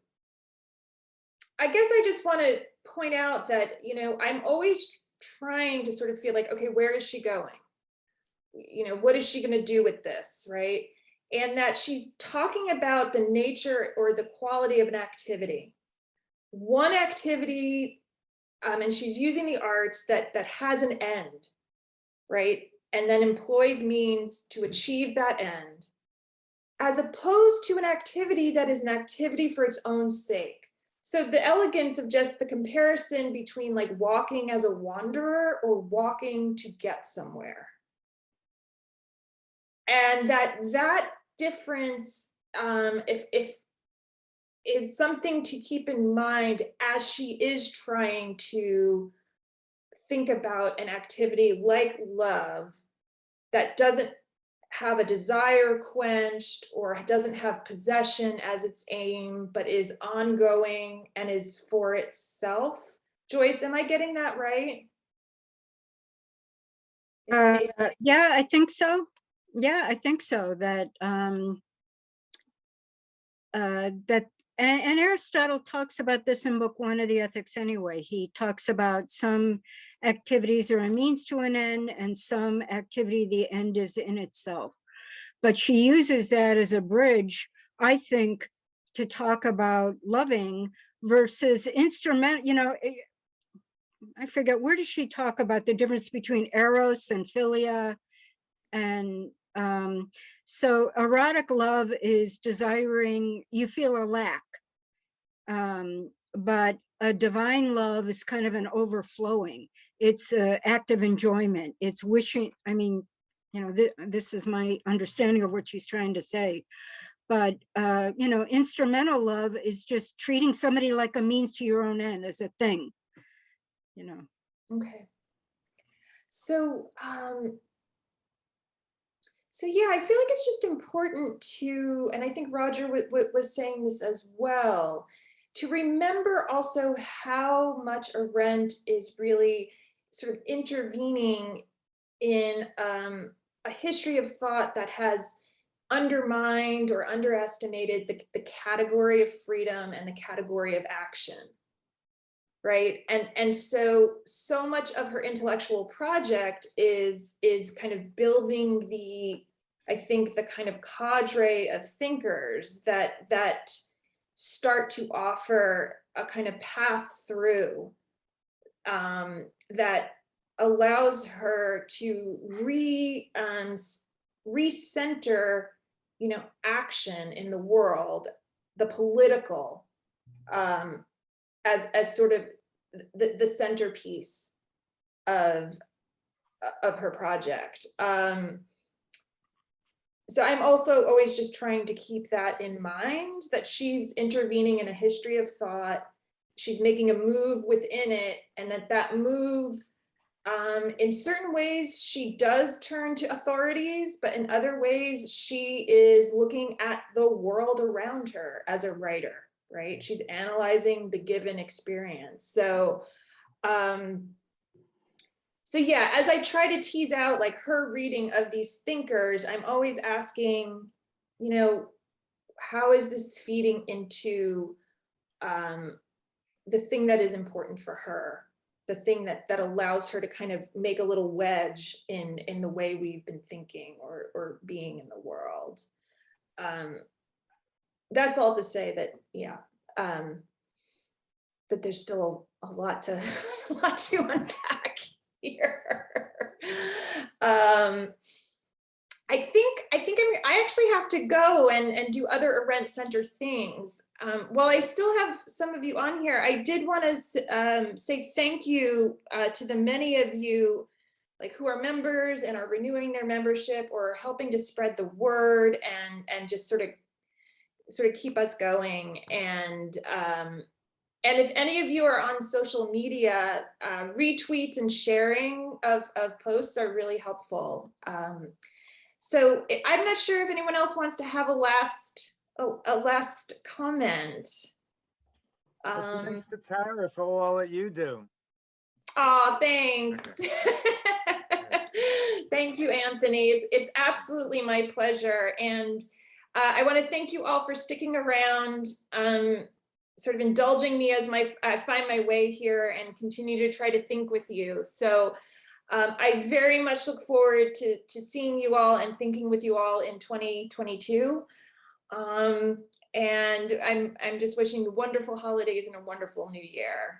guess I just want to point out that, you know, I'm always trying to sort of feel like, okay, where is she going? You know, what is she going to do with this, right? And that she's talking about the nature or the quality of an activity. One activity, and she's using the arts that has an end, right? And then employs means to achieve that end, as opposed to an activity that is an activity for its own sake. So the elegance of just the comparison between like walking as a wanderer or walking to get somewhere. And that difference, if is something to keep in mind as she is trying to think about an activity like love that doesn't have a desire quenched or doesn't have possession as its aim, but is ongoing and is for itself. Joyce, am I getting that right? Yeah, I think so. Yeah, I think so. That and Aristotle talks about this in book 1 of the Ethics anyway. He talks about some activities are a means to an end and some activity, the end is in itself. But she uses that as a bridge, I think, to talk about loving versus instrument, you know, I forget, where does she talk about the difference between eros and philia? And so erotic love is desiring, you feel a lack. But a divine love is kind of an overflowing. It's an act of enjoyment. It's wishing, I mean, you know, this is my understanding of what she's trying to say. but you know, instrumental love is just treating somebody like a means to your own end as a thing, you know. Okay. So, so yeah, I feel like it's just important to, and I think Roger was saying this as well, to remember also how much Arendt is really sort of intervening in a history of thought that has undermined or underestimated the category of freedom and the category of action. Right. And so much of her intellectual project is kind of building I think the kind of cadre of thinkers that start to offer a kind of path through that allows her to recenter, you know, action in the world, the political, as sort of the centerpiece of her project. So I'm also always just trying to keep that in mind, that she's intervening in a history of thought, she's making a move within it, and that move, in certain ways, she does turn to authorities, but in other ways, she is looking at the world around her as a writer. Right? She's analyzing the given experience. So, so yeah, as I try to tease out like her reading of these thinkers, I'm always asking, you know, how is this feeding into the thing that is important for her, the thing that allows her to kind of make a little wedge in the way we've been thinking or being in the world. That's all to say that, yeah, that there's still a lot to unpack here. I actually have to go and do other Arendt Center things. While I still have some of you on here, I did want to say thank you to the many of you like who are members and are renewing their membership or helping to spread the word and just sort of keep us going. And if any of you are on social media, retweets and sharing of posts are really helpful. So I'm not sure if anyone else wants to have a last comment. Thanks to Tara for all that you do. Oh, thanks. Thank you, Anthony. It's absolutely my pleasure. And I want to thank you all for sticking around, sort of indulging me as I find my way here and continue to try to think with you. So I very much look forward to seeing you all and thinking with you all in 2022. And I'm just wishing you wonderful holidays and a wonderful new year.